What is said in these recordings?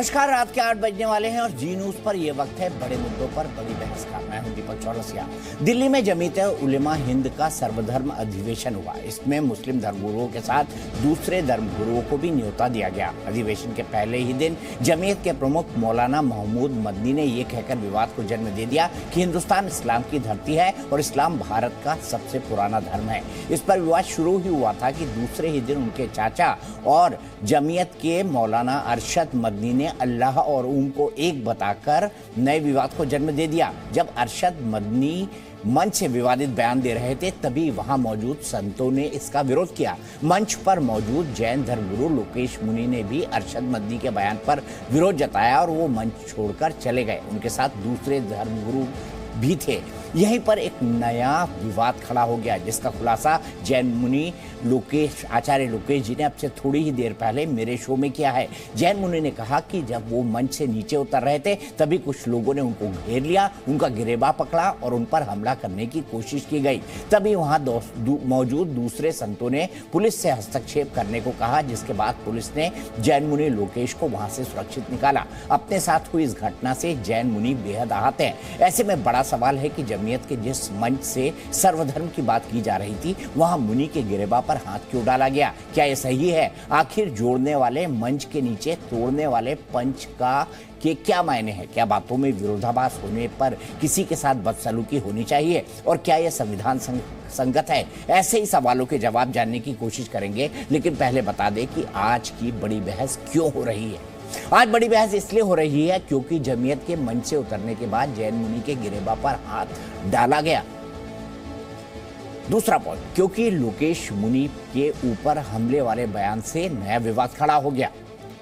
नमस्कार, रात के 8 बजने वाले हैं और जी न्यूज पर यह वक्त है बड़े मुद्दों पर बड़ी बहस का। मैं हूं दीपक चौरसिया। दिल्ली में जमीयत उलेमा हिंद का सर्वधर्म अधिवेशन हुआ। इसमें मुस्लिम धर्मगुरुओं के साथ दूसरे धर्मगुरुओं को भी न्योता दिया गया। अधिवेशन के पहले ही दिन जमीयत के प्रमुख मौलाना महमूद मदनी ने यह कहकर विवाद को जन्म दे दिया कि हिंदुस्तान इस्लाम की धरती है और इस्लाम भारत का सबसे पुराना धर्म है। इस पर विवाद शुरू ही हुआ था कि दूसरे ही दिन उनके चाचा और जमीयत के मौलाना अरशद मदनी ने अल्लाह और उनको एक बताकर नए विवाद को जन्म दे दिया। जब अरशद मदनी मंच से विवादित बयान दे रहे थे तभी वहां मौजूद संतों ने इसका विरोध किया। मंच पर मौजूद जैन धर्मगुरु लोकेश मुनि ने भी अरशद मदनी के बयान पर विरोध जताया और वो मंच छोड़कर चले गए। उनके साथ दूसरे धर्मगुरु भी थे। यहीं पर एक नया विवाद खड़ा हो गया, जिसका खुलासा जैन मुनि आचार्य लोकेश जी ने अब से थोड़ी ही देर पहले मेरे शो में किया है। जैन मुनि ने कहा कि जब वो मंच से नीचे उतर रहे थे तभी कुछ लोगों ने उनको घेर लिया, उनका गिरेबा पकड़ा और उन पर हमला करने की कोशिश की गई। तभी वहां मौजूद दूसरे संतों ने पुलिस से हस्तक्षेप करने को कहा, जिसके बाद पुलिस ने जैन मुनि लोकेश को वहां से सुरक्षित निकाला। अपने साथ हुई इस घटना से जैन मुनि बेहद आहत हैं। ऐसे में बड़ा सवाल है कि जमीयत के जिस मंच से सर्वधर्म की बात की जा रही थी वहां मुनि के गिरेबा पर हाथ क्यों डाला गया? क्या यह सही है? आखिर जोड़ने वाले मंच के नीचे तोड़ने वाले पंच के क्या मायने हैं? क्या बातों में विरोधाभास होने पर किसी के साथ बदसलूकी होनी चाहिए? और क्या यह संविधान संगत है? ऐसे ही सवालों के जवाब जानने की कोशिश करेंगे, लेकिन पहले बता दें कि आज की बड़ी बहस क्यों हो रही है। आज बड़ी बहस इसलिए हो रही है क्योंकि जमीयत के मंच से उतरने के बाद जैन मुनि के गिरेबा पर हाथ डाला गया। दूसरा पॉइंट, क्योंकि लोकेश मुनि के ऊपर हमले वाले बयान से नया विवाद खड़ा हो गया।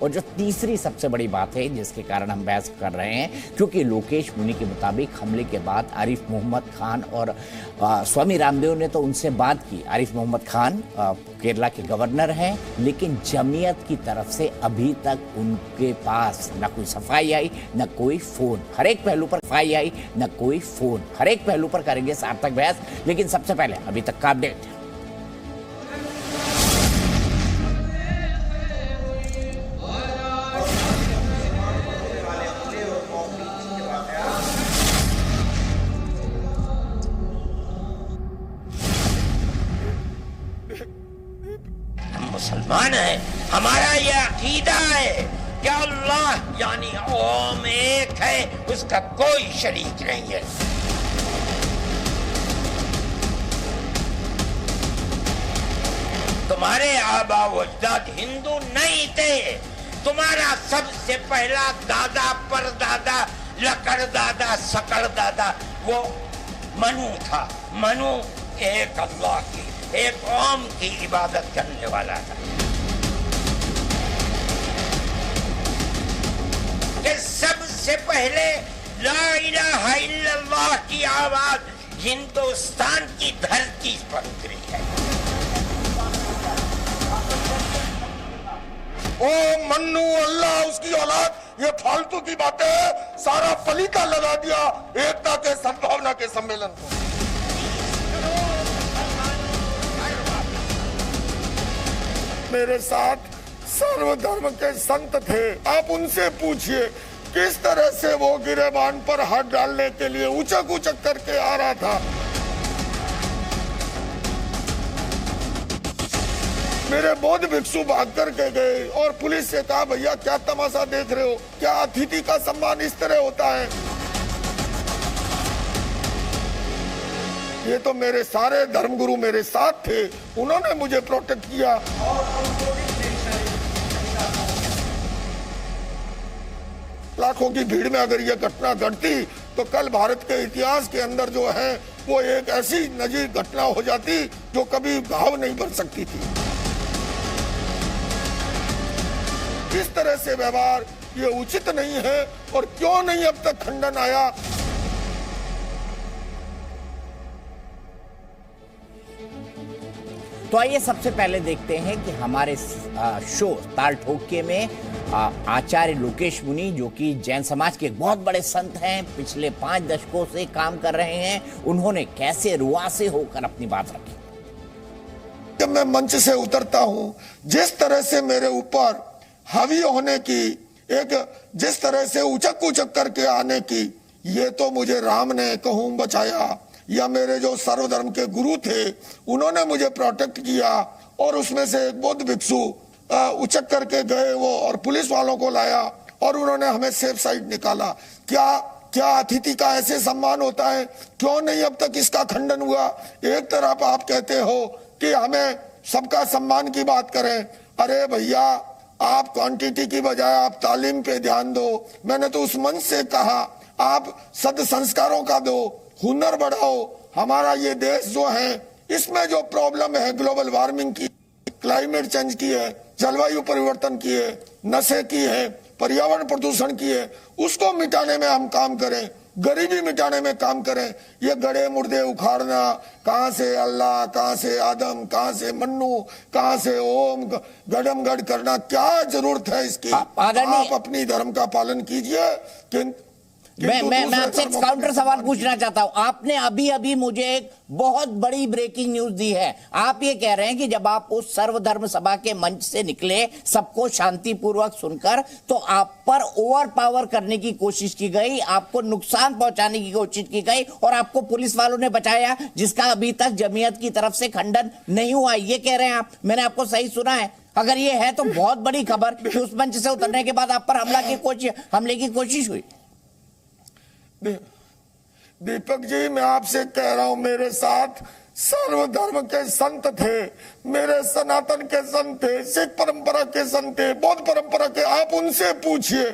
और जो तीसरी सबसे बड़ी बात है जिसके कारण हम बहस कर रहे हैं, क्योंकि लोकेश मुनि के मुताबिक हमले के बाद आरिफ मोहम्मद खान और स्वामी रामदेव ने तो उनसे बात की। आरिफ मोहम्मद खान केरला के गवर्नर हैं, लेकिन जमीयत की तरफ से अभी तक उनके पास न कोई सफाई आई न कोई फोन। हर एक पहलू पर सफाई आई न कोई फोन। हर एक पहलू पर करेंगे सार्थक बहस, लेकिन सबसे पहले अभी तक का अपडेट। मुसलमान है, हमारा यह अकीदा है कि अल्लाह यानी ओम एक है, उसका कोई शरीक नहीं है। तुम्हारे आबा व अजदाद हिंदू नहीं थे। तुम्हारा सबसे पहला दादा परदादा लकड़ दादा सकड़ दादा वो मनु था। मनु एक अल्लाह की, एक ओम की इबादत करने वाला था। कि सबसे पहले ला इलाहा इल्लल्लाह की आवाज हिंदुस्तान की धरती पर उतरी है। ओ मन्नू अल्लाह उसकी औलाद, ये फालतू की बातें है। सारा पलीता लगा दिया एकता के सद्भावना के सम्मेलन को। मेरे साथ सर्वधर्म के संत थे। आप उनसे पूछिए किस तरह से वो गिरेबान पर हाथ डालने के लिए उचक उचक करके आ रहा था। मेरे बौद्ध भिक्षु भाग करके गए और पुलिस से कहा, भैया क्या तमाशा देख रहे हो? क्या अतिथि का सम्मान इस तरह होता है? ये तो मेरे सारे धर्मगुरु मेरे साथ थे, उन्होंने मुझे प्रोटेक्ट किया। लाखों की भीड़ में अगर ये घटना घटती तो कल भारत के इतिहास के अंदर जो है वो एक ऐसी नजीर घटना हो जाती जो कभी भाव नहीं बन सकती थी। इस तरह से व्यवहार ये उचित नहीं है। और क्यों नहीं अब तक खंडन आया? तो आइए सबसे पहले देखते हैं कि हमारे शो ताल ठोके में आचार्य लोकेश मुनि, जो कि जैन समाज के बहुत बड़े संत हैं, पिछले 5 दशकों से काम कर रहे हैं, उन्होंने कैसे रुआसे होकर अपनी बात रखी। जब मैं मंच से उतरता हूं, जिस तरह से मेरे ऊपर हावी होने की एक जिस तरह से उचक उचक करके आने की, ये तो मुझे राम ने कहूं बचाया, या मेरे जो सर्वधर्म के गुरु थे उन्होंने मुझे प्रोटेक्ट किया, और उसमें से एक बौद्ध भिक्षु उचक करके गए वो और पुलिस वालों को लाया और उन्होंने हमें सेफ साइड निकाला। क्या अतिथि का ऐसे सम्मान होता है? क्यों नहीं अब तक इसका खंडन हुआ? एक तरफ आप कहते हो कि हमें सबका सम्मान की बात करें, अरे भैया आप क्वांटिटी की बजाय आप तालीम पे ध्यान दो। मैंने तो उस मंच से कहा आप सद संस्कारों का दो, हुनर बढ़ाओ। हमारा ये देश जो है इसमें जो प्रॉब्लम है ग्लोबल वार्मिंग की, क्लाइमेट चेंज की है, जलवायु परिवर्तन की है, नशे की है, पर्यावरण प्रदूषण की है, उसको मिटाने में हम काम करें, गरीबी मिटाने में काम करें। ये गड़े मुर्दे उखाड़ना, कहां से अल्लाह, कहां से आदम, कहां से मन्नू, कहां से ओम, गडम गड करना, क्या जरूरत है इसकी? आप अपनी धर्म का पालन कीजिए। मैं आपसे एक काउंटर सवाल पूछना चाहता हूं। आपने अभी अभी मुझे एक बहुत बड़ी ब्रेकिंग न्यूज दी है। आप ये कह रहे हैं कि जब आप उस सर्वधर्म सभा के मंच से निकले सबको शांतिपूर्वक सुनकर, तो आप पर ओवर पावर करने की कोशिश की गई, आपको नुकसान पहुंचाने की कोशिश की गई और आपको पुलिस वालों ने बचाया, जिसका अभी तक जमीयत की तरफ से खंडन नहीं हुआ। ये कह रहे हैं आप? मैंने आपको सही सुना है? अगर ये है तो बहुत बड़ी खबर कि उस मंच से उतरने के बाद आप पर हमले की कोशिश हुई। दीपक जी, मैं आपसे कह रहा हूं, मेरे साथ सर्वधर्म के संत थे, मेरे सनातन के संत थे, सिख परंपरा के संत थे, बौद्ध परंपरा के। आप उनसे पूछिए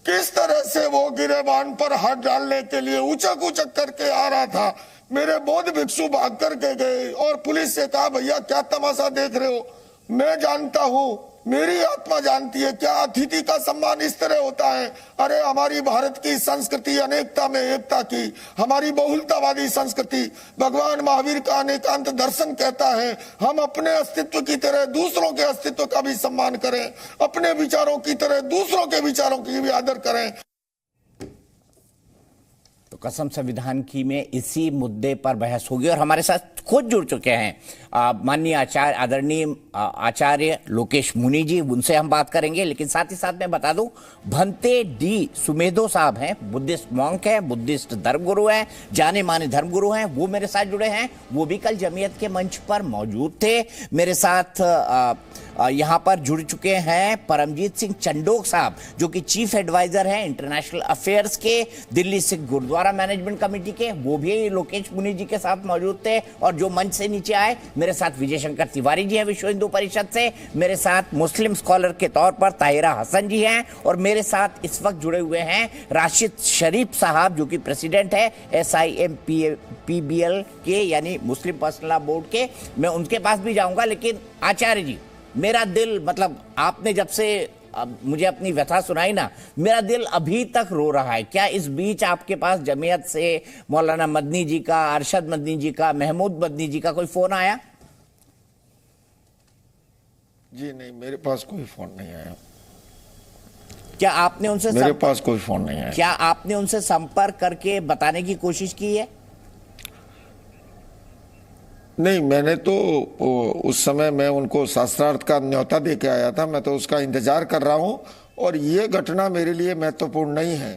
किस तरह से वो गिरेबान पर हाथ डालने के लिए उचक उचक करके आ रहा था। मेरे बौद्ध भिक्षु भाग करके गए और पुलिस से कहा भैया क्या तमाशा देख रहे हो? मैं जानता हूं, मेरी आत्मा जानती है क्या अतिथि का सम्मान इस तरह होता है। अरे हमारी भारत की संस्कृति अनेकता में एकता की, हमारी बहुलतावादी संस्कृति, भगवान महावीर का अनेकांत दर्शन कहता है हम अपने अस्तित्व की तरह दूसरों के अस्तित्व का भी सम्मान करें, अपने विचारों की तरह दूसरों के विचारों की भी आदर करें। तो कसम संविधान की में इसी मुद्दे पर बहस होगी और हमारे साथ खुद जुड़ चुके हैं माननीय आचार्य, आदरणीय आचार्य लोकेश मुनि जी। उनसे हम बात करेंगे, लेकिन साथ ही साथ मैं बता दूं भंते डी सुमेधो साहब हैं, बुद्धिस्ट मॉन्क हैं, बुद्धिस्ट धर्मगुरु हैं, जाने माने धर्मगुरु हैं, वो मेरे साथ जुड़े हैं। वो भी कल जमीयत के मंच पर मौजूद थे। मेरे साथ यहां पर जुड़ चुके हैं परमजीत सिंह चंडोक साहब, जो कि चीफ एडवाइजर हैं इंटरनेशनल अफेयर्स के, दिल्ली सिख गुरुद्वारा मैनेजमेंट कमेटी के। वो भी लोकेश मुनि जी के साथ मौजूद थे। और जो मंच से नीचे आए, मेरे साथ विजय शंकर तिवारी जी हैं विश्व हिंदू परिषद से, मेरे साथ मुस्लिम स्कॉलर के तौर पर ताहिरा हसन जी हैं, और मेरे साथ इस वक्त जुड़े हुए हैं राशिद शरीफ साहब, जो कि प्रेसिडेंट है SIMPBL के, यानी मुस्लिम पर्सनल लॉ बोर्ड के। मैं उनके पास भी जाऊंगा, लेकिन आचार्य जी, मेरा दिल, मतलब आपने जब से मुझे अपनी व्यथा सुनाई ना, मेरा दिल अभी तक रो रहा है। क्या इस बीच आपके पास जमीयत से मौलाना मदनी जी का, अरशद मदनी जी का, महमूद मदनी जी का कोई फोन आया? जी नहीं, मेरे पास कोई फोन नहीं आया। क्या आपने उनसे मेरे पास कोई फोन नहीं आया। क्या आपने उनसे संपर्क करके बताने की कोशिश की है? नहीं, मैंने तो उस समय मैं उनको शास्त्रार्थ का न्योता दे के आया था, मैं तो उसका इंतजार कर रहा हूं, और ये घटना मेरे लिए महत्वपूर्ण नहीं है।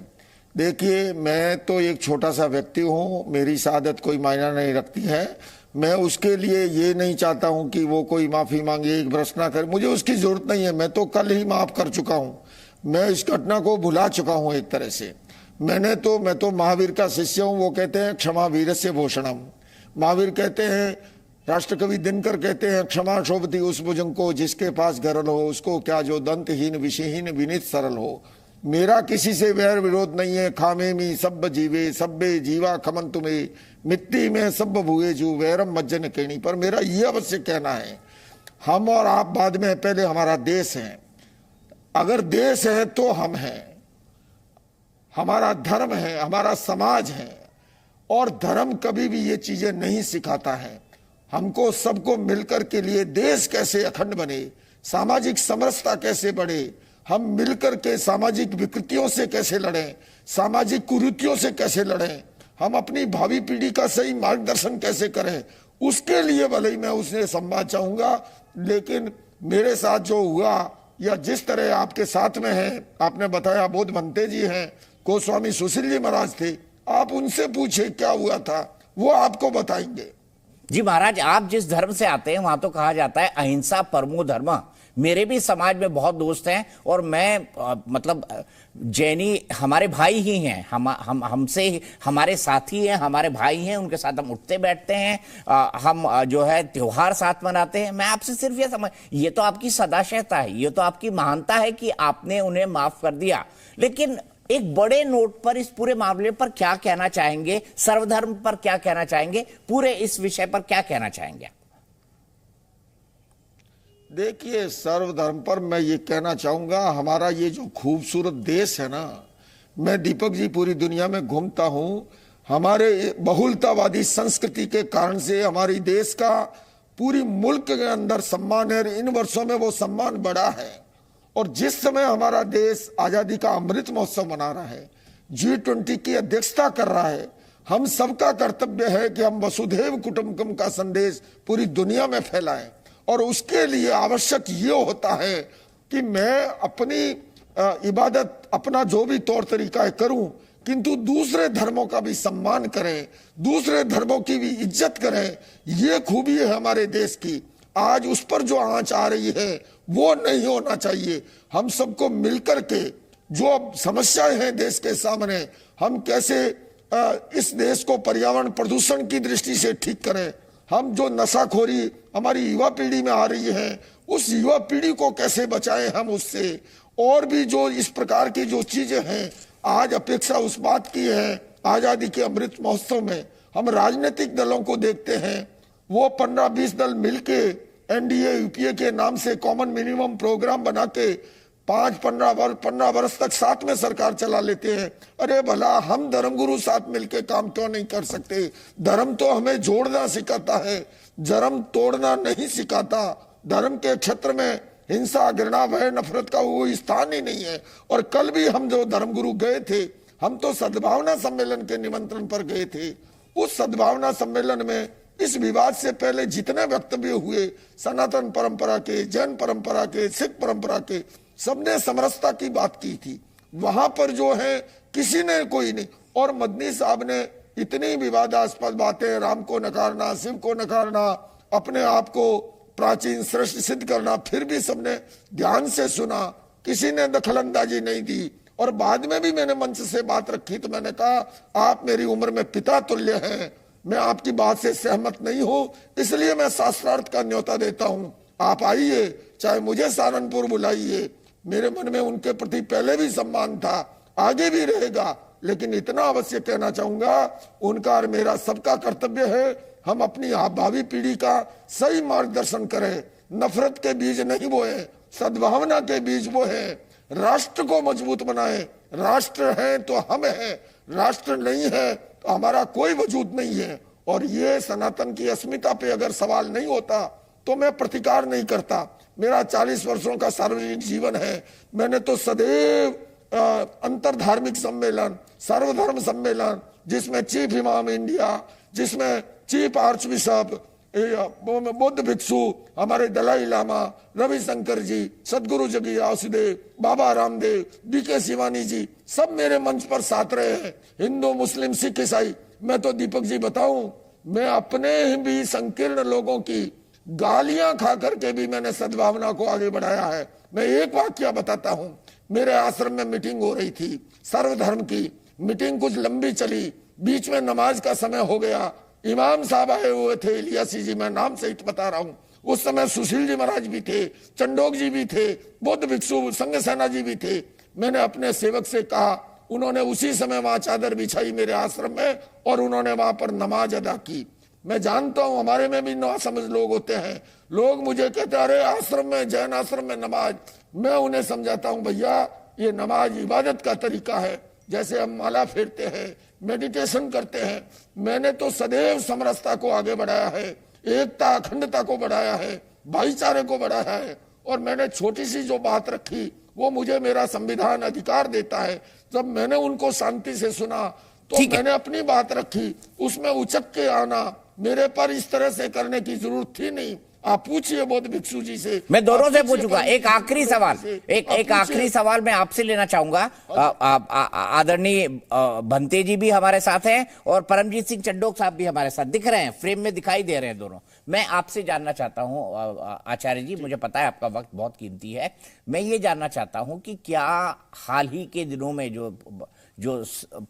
देखिए, मैं तो एक छोटा सा व्यक्ति हूं, मेरी शहादत कोई मायना नहीं रखती है। मैं उसके लिए ये नहीं चाहता हूं कि वो कोई माफी मांगे, एक ब्रश ना करे, मुझे उसकी जरूरत नहीं है। मैं तो कल ही माफ कर चुका हूं, मैं इस घटना को भुला चुका हूं एक तरह से। मैं तो महावीर का शिष्य हूं। वो कहते हैं क्षमा वीरस्य भूषणम। महावीर कहते हैं, राष्ट्रकवि दिनकर कहते हैं, क्षमा शोभती उस भुजंग को जिसके पास गरल हो, उसको क्या जो दंतहीन विषयहीन विनीत सरल हो। मेरा किसी से वैर विरोध नहीं है। खामे मी सब जीवे सब्बे जीवा खमन तुम्हें, मिट्टी में सब भुए जू वैरम मज्जन केणी। पर मेरा ये अवश्य कहना है, हम और आप बाद में, पहले हमारा देश है। अगर देश है तो हम हैं, हमारा धर्म है, हमारा समाज है। और धर्म कभी भी ये चीजें नहीं सिखाता है। हमको सबको मिलकर के लिए देश कैसे अखंड बने, सामाजिक समरसता कैसे बढ़े, हम मिलकर के सामाजिक विकृतियों से कैसे लड़ें, सामाजिक कुरीतियों से कैसे लड़ें, हम अपनी भावी पीढ़ी का सही मार्गदर्शन कैसे करें, उसके लिए भले ही मैं उसने संवाद चाहूंगा। लेकिन मेरे साथ जो हुआ या जिस तरह आपके साथ में है, आपने बताया बोध भंते जी हैं, गोस्वामी सुशील जी महाराज थे, आप उनसे पूछे क्या हुआ था, वो आपको बताएंगे। जी महाराज, आप जिस धर्म से आते हैं वहां तो कहा जाता है अहिंसा परमो धर्म। मेरे भी समाज में बहुत दोस्त हैं और मैं मतलब जैनी हमारे भाई ही हैं, हमसे हमारे साथी हैं, हमारे भाई हैं, उनके साथ हम उठते बैठते हैं, हम जो है त्योहार साथ मनाते हैं। मैं आपसे सिर्फ ये तो आपकी सदाशयता है, ये तो आपकी महानता है कि आपने उन्हें माफ कर दिया, लेकिन एक बड़े नोट पर इस पूरे मामले पर क्या कहना चाहेंगे? सर्वधर्म पर क्या कहना चाहेंगे? पूरे इस विषय पर क्या कहना चाहेंगे? देखिए, सर्वधर्म पर मैं ये कहना चाहूंगा, हमारा ये जो खूबसूरत देश है ना, मैं दीपक जी पूरी दुनिया में घूमता हूं, हमारे बहुलतावादी संस्कृति के कारण से हमारी देश का पूरी मुल्क के अंदर सम्मान है। इन वर्षों में वो सम्मान बढ़ा है। और जिस समय हमारा देश आजादी का अमृत महोत्सव मना रहा है, G20 की अध्यक्षता कर रहा है, हम सबका कर्तव्य है कि हम वसुधैव कुटुंबकम का संदेश पूरी दुनिया में फैलाएं। और उसके लिए आवश्यक ये होता है कि मैं अपनी इबादत, अपना जो भी तौर तरीका है करूं, किंतु दूसरे धर्मों का भी सम्मान करें, दूसरे धर्मों की भी इज्जत करें। ये खूबी है हमारे देश की। आज उस पर जो आंच आ रही है वो नहीं होना चाहिए। हम सबको मिलकर के जो समस्याएं हैं देश के सामने, हम कैसे इस देश को पर्यावरण प्रदूषण की दृष्टि से ठीक करें, हम जो नशाखोरी हमारी युवा पीढ़ी में आ रही है उस युवा पीढ़ी को कैसे बचाएं हम उससे, और भी जो इस प्रकार की जो चीजें हैं। आज अपेक्षा उस बात की है, आजादी के अमृत महोत्सव में हम राजनीतिक दलों को देखते हैं, वो 15-20 दल मिलके एनडीए यूपीए के नाम से कॉमन मिनिमम प्रोग्राम बना के 5-15 वर्ष तक साथ में सरकार चला लेते हैं। अरे भला हम धर्मगुरु साथ मिलके काम क्यों नहीं कर सकते? धर्म तो हमें जोड़ना सिखाता है, धर्म तोड़ना नहीं सिखाता। धर्म के क्षेत्र में हिंसा, घृणा, भय, नफरत का वो स्थान ही नहीं है। और कल भी हम जो धर्मगुरु गए थे, हम तो सद्भावना सम्मेलन के निमंत्रण पर गए थे। उस सद्भावना सम्मेलन में इस विवाद से पहले जितने वक्तव्य हुए, सनातन परंपरा के, जैन परंपरा के, सिख परंपरा के, सबने समरसता की बात की थी। वहां पर जो है किसी ने कोई नहीं। और मदनी साहब ने इतनी विवादास्पद बातें, राम को नकारना, शिव को नकारना, अपने आप को प्राचीन श्रेष्ठ सिद्ध करना, फिर भी सबने ध्यान से सुना, किसी ने दखलंदाजी नहीं दी। और बाद में भी मैंने मंच से बात रखी तो मैंने कहा, आप मेरी उम्र में पिता तुल्य हैं, मैं आपकी बात से सहमत नहीं हूं, इसलिए मैं शास्त्रार्थ का न्योता देता हूं, आप आइए, चाहे मुझे सहारनपुर बुलाइए। मेरे मन में उनके प्रति पहले भी सम्मान था, आगे भी रहेगा। लेकिन इतना अवश्य कहना चाहूंगा, उनका और मेरा सबका कर्तव्य है, हम अपनी भावी पीढ़ी का सही मार्गदर्शन करें, नफरत के बीज नहीं बोए, सद्भावना के बीज बोए, राष्ट्र को मजबूत बनाए। राष्ट्र है तो हम हैं, राष्ट्र नहीं है तो हमारा कोई वजूद नहीं है। और ये सनातन की अस्मिता पे अगर सवाल नहीं होता तो मैं प्रतिकार नहीं करता। मेरा 40 वर्षों का सार्वजनिक जीवन है, मैंने तो सदैव अंतर धार्मिक सम्मेलन, सर्वधर्म सम्मेलन, जिसमें चीफ इमाम इंडिया, जिसमें चीफ आर्च बिशप, बौद्ध भिक्षु, हमारे दलाई लामा, रविशंकर जी, सदगुरु जगी वासुदेव, बाबा रामदेव, बीके शिवानी जी, सब मेरे मंच पर साथ रहे हैं। हिंदू, मुस्लिम, सिख, ईसाई। मैं तो दीपक जी बताऊं, मैं अपने भी संकीर्ण लोगों की गालियां खा करके भी मैंने सद्भावना को आगे बढ़ाया है। मैं एक वाक्य बताता हूं, मेरे आश्रम में मीटिंग हो रही थी सर्वधर्म की। मीटिंग कुछ लंबी चली, बीच में नमाज का समय हो गया। इमाम साहब आए हुए थे, इलियासी जी, मैं नाम सहित बता रहा हूं। उस समय सुशील जी महाराज भी थे, चंडोक जी भी थे, बौद्ध भिक्षु संघ सेना जी भी थे। मैंने अपने सेवक से कहा, उन्होंने उसी समय वहां चादर बिछाई मेरे आश्रम में और उन्होंने वहां पर नमाज अदा की। मैं जानता हूं हमारे में भी नासमझ लोग होते हैं। लोग मुझे कहते अरे आश्रम में, जैन आश्रम में नमाज। मैं उन्हें समझाता हूं, भैया ये नमाज इबादत का तरीका है, जैसे हम माला फेरते हैं, मेडिटेशन करते हैं। मैंने तो सदैव समरसता को आगे बढ़ाया है, एकता अखंडता को बढ़ाया है, भाईचारे को बढ़ाया है। और मैंने छोटी सी जो बात रखी वो मुझे मेरा संविधान अधिकार देता है। जब मैंने उनको शांति से सुना तो मैंने अपनी बात रखी, उसमें उचक के आना मेरे पर इस तरह से करने की जरूरत थी नहीं। आप पूछिए बौद्ध भिक्षु जी से। मैं दोनों से पूछूंगा। एक आखिरी सवाल, एक आखिरी सवाल मैं आपसे लेना चाहूंगा। आदरणीय भंते जी भी हमारे साथ हैं और परमजीत सिंह चड्डोक साहब भी हमारे साथ दिख रहे हैं, फ्रेम में दिखाई दे रहे हैं दोनों। मैं आपसे जानना चाहता हूं आचार्य जी, मुझे पता है आपका वक्त बहुत कीमती है, मैं ये जानना चाहता हूं कि क्या हाल ही के दिनों में जो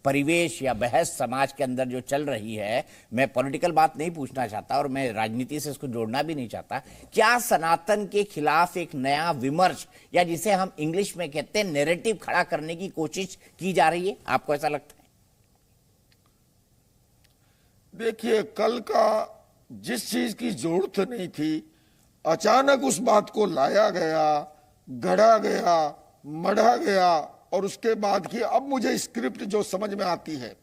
परिवेश या बहस समाज के अंदर जो चल रही है, मैं पॉलिटिकल बात नहीं पूछना चाहता और मैं राजनीति से इसको जोड़ना भी नहीं चाहता, क्या सनातन के खिलाफ एक नया विमर्श या जिसे हम इंग्लिश में कहते हैं नैरेटिव खड़ा करने की कोशिश की जा रही है? आपको ऐसा लगता है? देखिए, कल का जिस चीज की जरूरत नहीं थी, अचानक उस बात को लाया गया, गढ़ा गया, मढ़ा गया, और उसके बाद की अब मुझे स्क्रिप्ट जो समझ में आती है,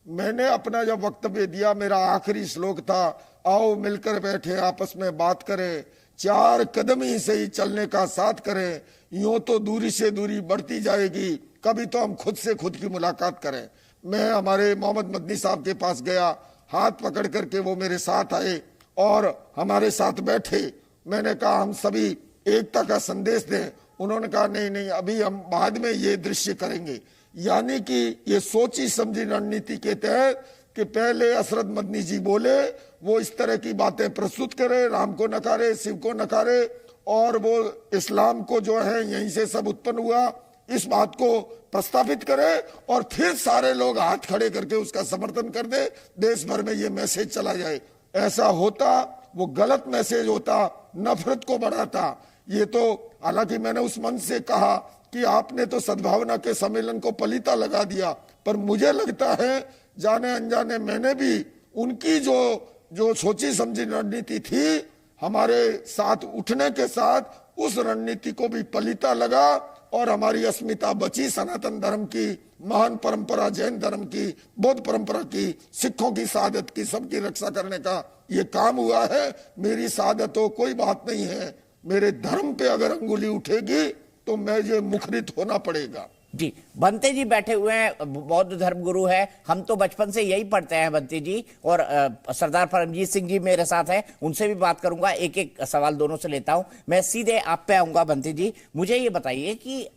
मैंने अपना जब वक्तव्य दिया, मेरा आखिरी श्लोक था, आओ मिलकर बैठे आपस में बात करें, 4 कदम ही सही चलने का साथ करें, यूं तो दूरी से दूरी बढ़ती जाएगी, कभी तो हम खुद से खुद की मुलाकात करें। मैं हमारे मोहम्मद मदनी साहब के पास गया, हाथ पकड़ करके वो मेरे साथ आए और हमारे साथ बैठे। मैंने कहा हम सभी एकता का संदेश दें। उन्होंने कहा नहीं नहीं, अभी हम बाद में ये दृश्य करेंगे। यानी कि ये सोची समझी रणनीति के तहत कि पहले असरद मदनी जी बोले, वो इस तरह की बातें प्रस्तुत करे, राम को नकारे, शिव को नकारे, और वो इस्लाम को जो है यहीं से सब उत्पन्न हुआ, इस बात को प्रस्तावित करे, और फिर सारे लोग हाथ खड़े करके उसका समर्थन कर दे, देश भर में ये मैसेज चला जाए। ऐसा होता वो गलत मैसेज होता, नफरत को बढ़ाता। ये तो हालांकि मैंने उस मंच से कहा कि आपने तो सद्भावना के सम्मेलन को पलीता लगा दिया, पर मुझे लगता है जाने अनजाने मैंने भी उनकी जो सोची समझी रणनीति थी, हमारे साथ उठने के साथ उस रणनीति को भी पलीता लगा, और हमारी अस्मिता बची, सनातन धर्म की महान परंपरा, जैन धर्म की, बौद्ध परंपरा की, सिखों की शहादत की, सबकी रक्षा करने का ये काम हुआ है। मेरी शहादत हो कोई बात नहीं है, मेरे धर्म पे अगर अंगुली उठेगी तो मुझे मुखरित होना पड़ेगा। जी, बंते जी बैठे हुए हैं, बौद्ध धर्म गुरु है, हम तो बचपन से यही पढ़ते हैं बंते जी, और सरदार परमजीत सिंह जी मेरे साथ हैं, उनसे भी बात करूंगा। एक एक सवाल दोनों से लेता हूं। मैं सीधे आप पे आऊंगा बंते जी, मुझे ये बताइए कि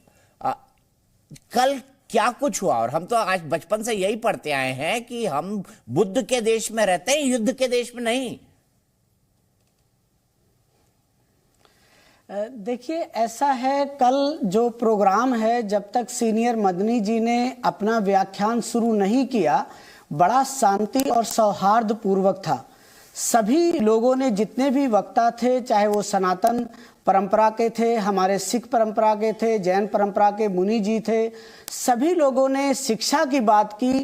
कल क्या कुछ हुआ? और हम तो आज बचपन से यही पढ़ते आए हैं कि हम बुद्ध के देश में रहते हैं, युद्ध के देश में नहीं। देखिए, ऐसा है, कल जो प्रोग्राम है, जब तक सीनियर मदनी जी ने अपना व्याख्यान शुरू नहीं किया, बड़ा शांति और सौहार्द पूर्वक था। सभी लोगों ने, जितने भी वक्ता थे, चाहे वो सनातन परंपरा के थे, हमारे सिख परंपरा के थे, जैन परंपरा के मुनि जी थे, सभी लोगों ने शिक्षा की बात की,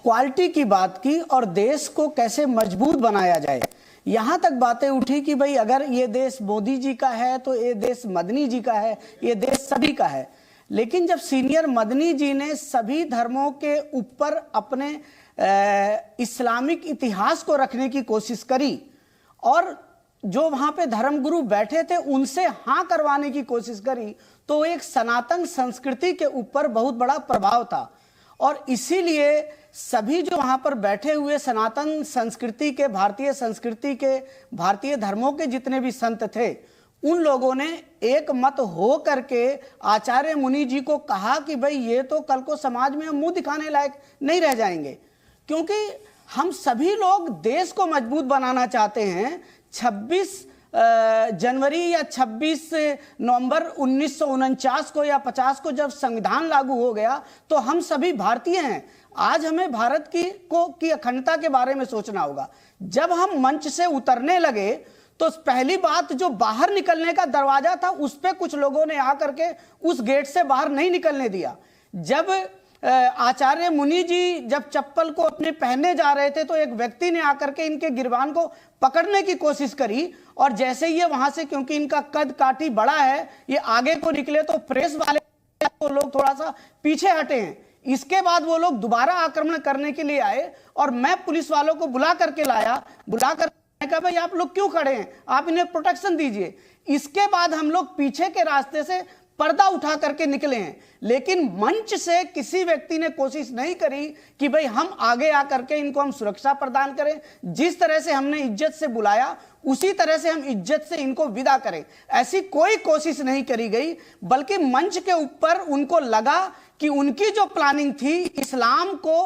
क्वालिटी की बात की, और देश को कैसे मजबूत बनाया जाए। यहाँ तक बातें उठी कि भाई अगर ये देश मोदी जी का है तो ये देश मदनी जी का है, ये देश सभी का है। लेकिन जब सीनियर मदनी जी ने सभी धर्मों के ऊपर अपने इस्लामिक इतिहास को रखने की कोशिश करी, और जो वहां पे धर्मगुरु बैठे थे उनसे हाँ करवाने की कोशिश करी, तो एक सनातन संस्कृति के ऊपर बहुत बड़ा प्रभाव था। और इसीलिए सभी जो वहां पर बैठे हुए सनातन संस्कृति के, भारतीय संस्कृति के, भारतीय धर्मों के जितने भी संत थे, उन लोगों ने एक मत हो करके आचार्य मुनि जी को कहा कि भाई ये तो कल को समाज में हम मुंह दिखाने लायक नहीं रह जाएंगे, क्योंकि हम सभी लोग देश को मजबूत बनाना चाहते हैं। 26 जनवरी या 26 नवंबर 1949 को या 50 को जब संविधान लागू हो गया, तो हम सभी भारतीय हैं। आज हमें भारत की अखंडता के बारे में सोचना होगा। जब हम मंच से उतरने लगे तो पहली बात, जो बाहर निकलने का दरवाजा था उस पे कुछ लोगों ने आकर के उस गेट से बाहर नहीं निकलने दिया। जब आचार्य मुनि जी जब चप्पल को अपने पहनने जा रहे थे, तो एक व्यक्ति ने आकर के इनके गिरबान को पकड़ने की कोशिश करी, और जैसे ये वहां से, क्योंकि इनका कद काठी बड़ा है, ये आगे को निकले तो प्रेस वाले तो लोग थोड़ा सा पीछे हटे हैं। इसके बाद वो लोग दोबारा आक्रमण करने के लिए आए, और मैं पुलिस वालों को बुला करके लाया, बुला कर कहा भाई आप लोग क्यों खड़े हैं, आप इन्हें प्रोटेक्शन दीजिए। इसके बाद हम लोग पीछे के रास्ते से पर्दा उठा करके निकले हैं, लेकिन मंच से किसी व्यक्ति ने कोशिश नहीं करी कि भाई हम आगे आकर के इनको हम सुरक्षा प्रदान करें, जिस तरह से हमने इज्जत से बुलाया उसी तरह से हम इज्जत से इनको विदा करें, ऐसी कोई कोशिश नहीं करी गई। बल्कि मंच के ऊपर उनको लगा कि उनकी जो प्लानिंग थी इस्लाम को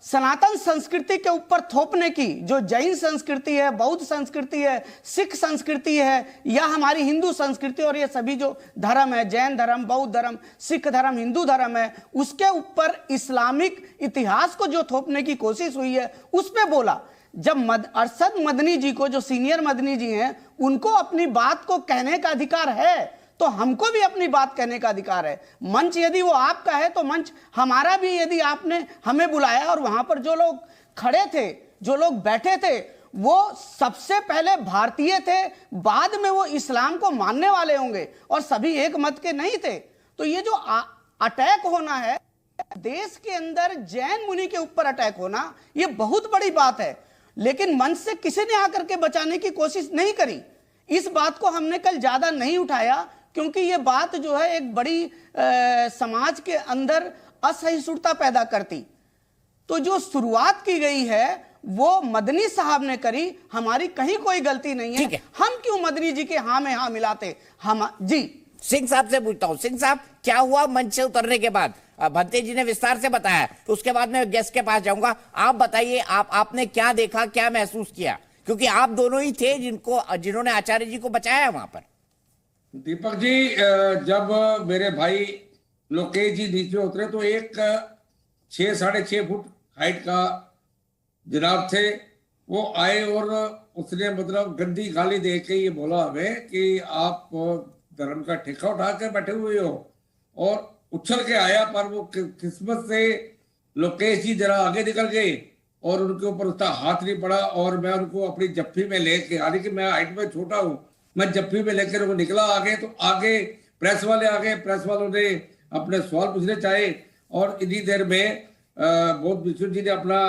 सनातन संस्कृति के ऊपर थोपने की, जो जैन संस्कृति है, बौद्ध संस्कृति है, सिख संस्कृति है, या हमारी हिंदू संस्कृति और ये सभी जो धर्म है, जैन धर्म, बौद्ध धर्म, सिख धर्म, हिंदू धर्म है, उसके ऊपर इस्लामिक इतिहास को जो थोपने की कोशिश हुई है उस पे बोला। जब अरशद मदनी जी को, जो सीनियर मदनी जी हैं, उनको अपनी बात को कहने का अधिकार है तो हमको भी अपनी बात कहने का अधिकार है। मंच यदि वो आपका है तो मंच हमारा भी। यदि आपने हमें बुलाया और वहां पर जो लोग खड़े थे, जो लोग बैठे थे, वो सबसे पहले भारतीय थे, बाद में वो इस्लाम को मानने वाले होंगे और सभी एक मत के नहीं थे। तो ये जो अटैक होना है देश के अंदर, जैन मुनि के ऊपर अटैक होना, ये बहुत बड़ी बात है। लेकिन मंच से किसी ने आकर के बचाने की कोशिश नहीं करी। इस बात को हमने कल ज्यादा नहीं उठाया क्योंकि ये बात जो है एक बड़ी समाज के अंदर असहिष्णुता पैदा करती। तो जो शुरुआत की गई है वो मदनी साहब ने करी, हमारी कहीं कोई गलती नहीं है। हम क्यों मदनी जी के हाँ में हाँ मिलाते हम जी। सिंह साहब से पूछता हूं, सिंह साहब क्या हुआ मंच से उतरने के बाद? भंते जी ने विस्तार से बताया, उसके बाद मैं गेस्ट के पास जाऊंगा। आप बताइए, आपने क्या देखा, क्या महसूस किया, क्योंकि आप दोनों ही थे जिन्होंने आचार्य जी को बचाया वहां पर। दीपक जी, जब मेरे भाई लोकेश जी नीचे उतरे तो एक 6-6.5 फुट हाइट का जनाब थे, वो आए और उसने मतलब गंदी गाली दे के ये बोला हमें कि आप धर्म का ठेका उठा के बैठे हुए हो, और उछल के आया। पर वो किस्मत से लोकेश जी जरा आगे निकल गए और उनके ऊपर उसका हाथ नहीं पड़ा, और मैं उनको अपनी जप्फी में लेके, हालांकि मैं हाइट में छोटा हूँ, मैं जप्फी में लेकर वो निकला आगे। तो आगे प्रेस वाले आ गए, प्रेस वालों ने अपने सवाल पूछने चाहे और इतनी देर में बहुत विष्णु जी ने अपना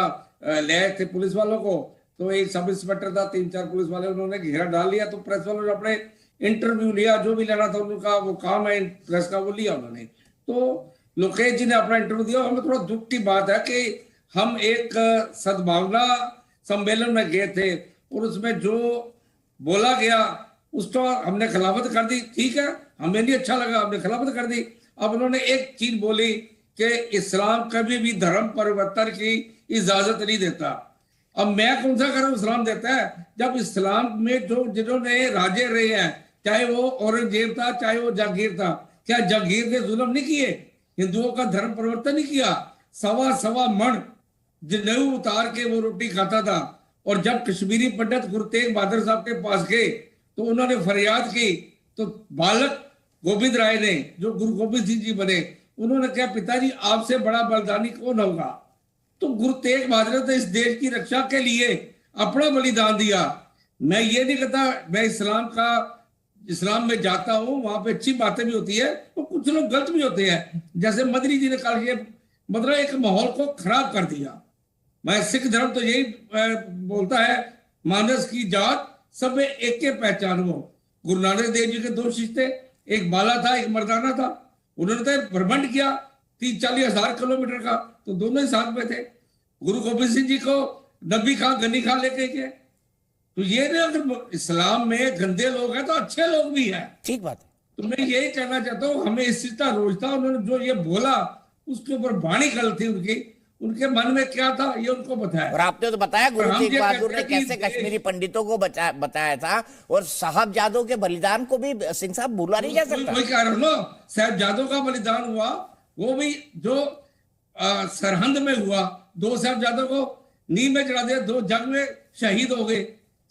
ले आए थे पुलिस वालों को। तो एक सब इंस्पेक्टर था, 3-4 पुलिस वाले, उन्होंने घेरा डाल लिया। तो प्रेस वालों ने अपने इंटरव्यू लिया, जो भी लेना था उनका वो काम है प्रेस का, वो लिया उन्होंने। तो लोकेश जी ने अपना इंटरव्यू दिया। हमें थोड़ा दुख की बात है कि हम एक सद्भावना सम्मेलन में गए थे और उसमें जो बोला गया उसको हमने खिलाफत कर दी। ठीक है, हमें नहीं अच्छा लगा, हमने खिलाफत कर दी। अब उन्होंने एक चीज बोली कि इस्लाम कभी भी धर्म परिवर्तन की इजाजत नहीं देता। अब मैं कौन सा करूं, इस्लाम देता है? जब इस्लाम में जो जिन्होंने राजे रहे हैं, चाहे वो औरंगजेब था, चाहे वो जहांगीर था, क्या जहांगीर ने जुल्म नहीं किए? हिंदुओं का धर्म परिवर्तन नहीं किया? 1.25 मण जनेऊ उतार के वो रोटी खाता था। और जब कश्मीरी पंडित गुरु तेग बहादुर साहब के पास गए तो उन्होंने फरियाद की, तो बालक गोविंद राय ने, जो गुरु गोविंद सिंह जी बने, उन्होंने कहा पिताजी आपसे बड़ा बलिदानी कौन होगा? तो गुरु तेग बहादुर ने इस देश की रक्षा के लिए अपना बलिदान दिया। मैं ये नहीं कहता, मैं इस्लाम में जाता हूँ, वहां पे अच्छी बातें भी होती है तो कुछ लोग गलत भी होते हैं। जैसे मदनी जी ने कल ये मतलब एक माहौल को खराब कर दिया। मैं सिख धर्म तो यही बोलता है, मानस की जात सब में एक के पहचान हो। गुरु नानक देव जी के 2 शिष्य थे, एक बाला था, एक मर्दाना था। उन्होंने तो भ्रमण किया 30-40 हजार किलोमीटर का, तो दोनों ही साथ में थे। गुरु गोविंद सिंह जी को नबी खां, गनी खां लेके गए। तो ये ना, अगर इस्लाम में गंदे लोग हैं तो अच्छे लोग भी हैं। ठीक बात है। तो मैं यही कहना चाहता हूँ, हमें इस चीज का रोज था। उन्होंने जो ये बोला उसके ऊपर वाणी गलत थी उनकी, उनके मन में क्या था ये उनको बताया। और आपने तो बताया गुरु तेग बहादुर ने कैसे कश्मीरी पंडितों को बताया था, और साहबजादों के बलिदान को भी सिंह साहब भूला नहीं जा सकता। वही कह रहा हूं, साहबजादों का बलिदान हुआ, वो भी जो सरहंद में हुआ। 2 साहबजादों को नींव में चढ़ा दिया, 2 जंग में शहीद हो गए।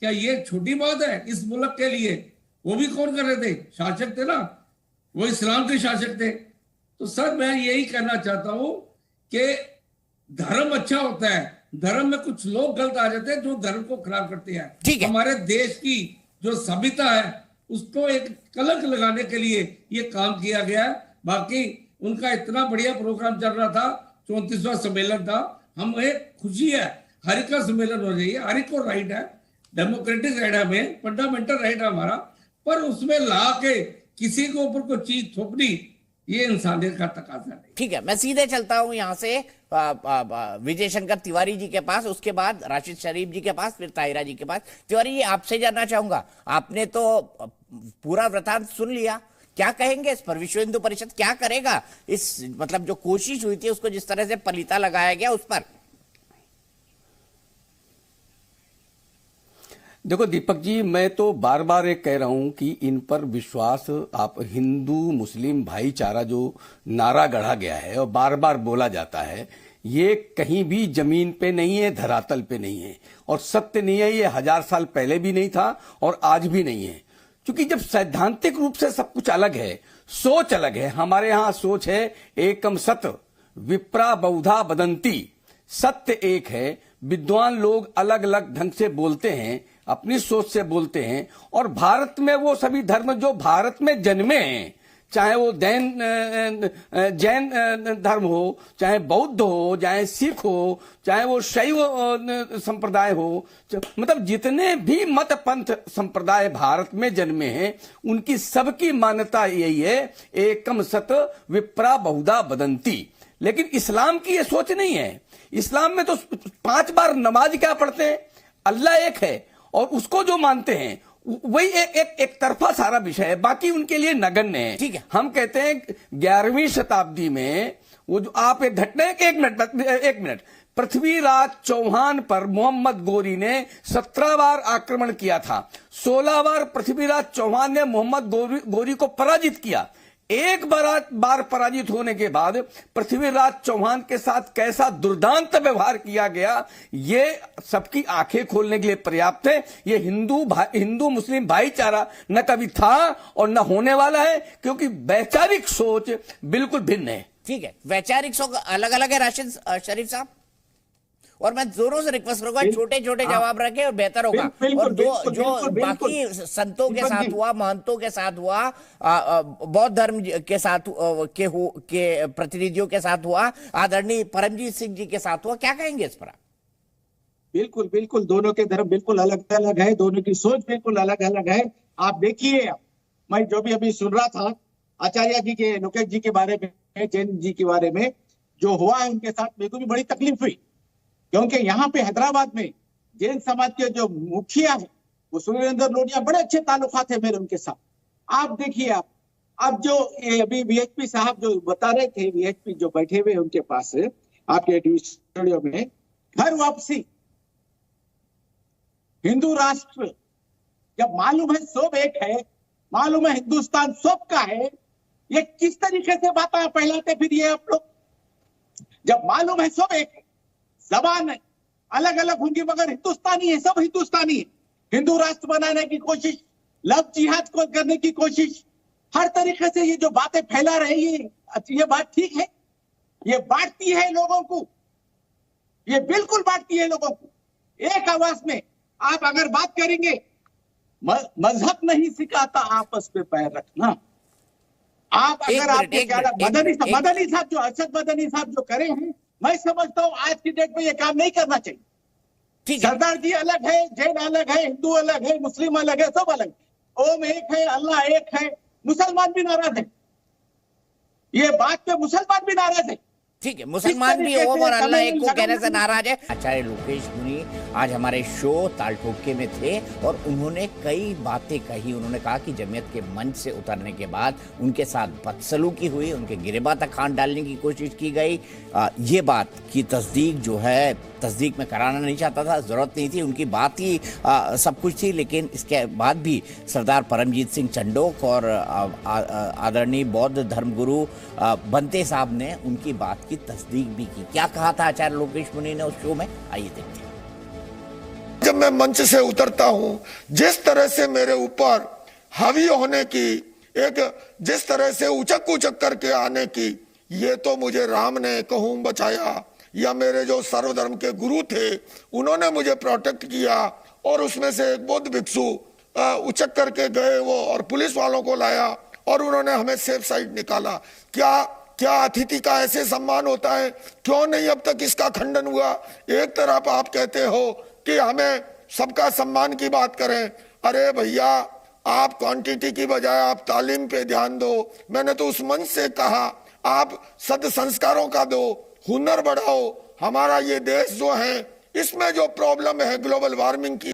क्या ये छोटी बात है इस मुल्क के लिए? वो भी कौन कर रहे थे? शासक थे ना, वो इस्लाम के शासक थे। तो सर मैं यही कहना चाहता हूं कि धर्म अच्छा होता है, धर्म में कुछ लोग गलत आ जाते हैं जो धर्म को खराब करते हैं। हमारे देश की जो सभ्यता है उसको एक कलंक लगाने के लिए ये काम किया गया है। बाकी उनका इतना बढ़िया प्रोग्राम चल रहा था, 34वां सम्मेलन था। हमें खुशी है, हर एक का सम्मेलन हो जाइए, हर एक को राइट है, डेमोक्रेटिक राइट है, हमें फंडामेंटल राइट है हमारा। पर उसमें ला के किसी के ऊपर कोई चीज थोपनी ये इंसानियत का तकाजा नहीं। ठीक है, मैं सीधे चलता हूं यहां से विजय शंकर तिवारी जी के पास, उसके बाद राशिद शरीफ जी के पास, फिर ताहिरा जी के पास। तिवारी जी, आपसे जानना चाहूंगा, आपने तो पूरा वृतांत सुन लिया, क्या कहेंगे इस पर? विश्व हिंदू परिषद क्या करेगा इस, मतलब जो कोशिश हुई थी उसको जिस तरह से पलीता लगाया गया उस पर? देखो दीपक जी, मैं तो बार बार एक कह रहा हूं कि इन पर विश्वास, आप हिंदू मुस्लिम भाईचारा जो नारा गढ़ा गया है और बार बार बोला जाता है, ये कहीं भी जमीन पे नहीं है, धरातल पे नहीं है और सत्य नहीं है। ये 1000 साल पहले भी नहीं था और आज भी नहीं है, क्योंकि जब सैद्धांतिक रूप से सब कुछ अलग है, सोच अलग है। हमारे यहां सोच है एकम सत विप्रा बहुधा बदंती, सत्य एक है, विद्वान लोग अलग अलग ढंग से बोलते हैं, अपनी सोच से बोलते हैं। और भारत में वो सभी धर्म जो भारत में जन्मे हैं, चाहे वो जैन धर्म हो, चाहे बौद्ध हो, चाहे सिख हो, चाहे वो शैव संप्रदाय हो, मतलब जितने भी मत पंथ संप्रदाय भारत में जन्मे हैं, उनकी सबकी मान्यता यही है, एकम सत विप्रा बहुधा बदंती। लेकिन इस्लाम की ये सोच नहीं है। इस्लाम में तो 5 बार नमाज क्या पढ़ते हैं, अल्लाह एक है और उसको जो मानते हैं वही एक तरफा सारा विषय है, बाकी उनके लिए नगण्य है। ठीक है, हम कहते हैं 11वीं शताब्दी में वो जो आप एक घटना, एक मिनट, पृथ्वीराज चौहान पर मोहम्मद गोरी ने 17 बार आक्रमण किया था। 16 बार पृथ्वीराज चौहान ने मोहम्मद गोरी को पराजित किया। एक बार पराजित होने के बाद पृथ्वीराज चौहान के साथ कैसा दुर्दांत व्यवहार किया गया, ये सबकी आंखें खोलने के लिए पर्याप्त है। ये हिंदू मुस्लिम भाईचारा न कभी था और न होने वाला है, क्योंकि वैचारिक सोच बिल्कुल भिन्न है। ठीक है, वैचारिक सोच अलग अलग है। राशिद शरीफ साहब, और मैं जोरों से रिक्वेस्ट करूंगा छोटे छोटे जवाब रखें और बेहतर होगा। और जो बाकी संतों के साथ हुआ, महंतों के साथ हुआ, बौद्ध धर्म के साथ के प्रतिनिधियों के साथ हुआ, आदरणीय परमजीत सिंह जी के साथ हुआ, क्या कहेंगे इस पर? बिल्कुल दोनों के धर्म बिल्कुल अलग अलग है, दोनों की सोच बिल्कुल अलग अलग है। आप देखिए, मैं जो भी अभी सुन रहा था आचार्य जी के, लोकेश जी के बारे में, जैन जी के बारे में जो हुआ है उनके साथ, मेरे को भी बड़ी तकलीफ हुई, क्योंकि यहाँ पे हैदराबाद में जैन समाज के जो मुखिया है वो सुरेंद्र लोनिया, बड़े अच्छे ताल्लुकात है मेरे उनके साथ। आप देखिए, आप अब जो अभी वीएचपी साहब जो बता रहे थे, वीएचपी जो बैठे हुए उनके पास आपके टीवी स्टूडियो में, घर वापसी, हिंदू राष्ट्र, जब मालूम है सब एक है, मालूम है हिंदुस्तान सबका है, ये किस तरीके से बातें फैलाते फिर ये आप लोग? जब मालूम है सब एक है, जबान अलग अलग होंगी मगर हिंदुस्तानी है, सब हिंदुस्तानी है। हिंदू राष्ट्र बनाने की कोशिश, लव जिहाद को करने की कोशिश, हर तरीके से ये जो बातें फैला रही है, ये बात ठीक है? ये बांटती है लोगों को, ये बिल्कुल बांटती है लोगों को। एक आवाज में आप अगर बात करेंगे, मजहब नहीं सिखाता आपस में पैर रखना। आप अगर आपके मदनी साहब जो अरशद मदनी साहब जो करे हैं, मैं समझता हूं आज की डेट में ये काम नहीं करना चाहिए। सरदार जी अलग है, जैन अलग है, हिंदू अलग है, मुस्लिम अलग है, सब अलग। ओम एक है, अल्लाह एक है, मुसलमान भी नाराज है, ये बात पे मुसलमान भी नाराज है। ठीक है, मुसलमान भी ओम और अल्लाह एक को कहने से नाराज है। आचार्य लोकेश मुनि आज हमारे शो ताल ठोके में थे और उन्होंने कई बातें कही। उन्होंने कहा कि जमीयत के मंच से उतरने के बाद उनके साथ बदसलूकी हुई, उनके गिरेबां तक हाथ डालने की कोशिश की गई। ये बात की तस्दीक जो है, तस्दीक में कराना नहीं चाहता था, जरूरत नहीं थी, उनकी बात ही सब कुछ थी। लेकिन इसके बाद भी सरदार परमजीत सिंह चंडोक और आदरणीय बौद्ध धर्मगुरु बंते साहब ने उनकी बात की तस्दीक भी की। क्या कहा था आचार्य लोकेश मुनि ने उस शो में, आइए देखते हैं। जब मैं मंच से उतरता हूं, जिस तरह से मेरे ऊपर हावी होने की, एक जिस तरह से उचक उचक करके आने की, ये तो मुझे राम ने कहूं बचाया या मेरे जो सर्वधर्म के गुरु थे उन्होंने मुझे प्रोटेक्ट किया। और उसमें से एक बौद्ध भिक्षु उचक करके गए वो और पुलिस वालों को लाया और उन्होंने हमें सेफ साइड निकाला। क्या अतिथि का ऐसे सम्मान होता है? क्यों नहीं अब तक इसका खंडन हुआ? एक तरफ आप कहते हो कि हमें सबका सम्मान की बात करें, अरे भैया आप क्वांटिटी की बजाय आप तालीम पे ध्यान दो। मैंने तो उस मंच से कहा आप सद संस्कारों का दो, हुनर बढ़ाओ। हमारा ये देश जो है इसमें जो प्रॉब्लम है ग्लोबल वार्मिंग की,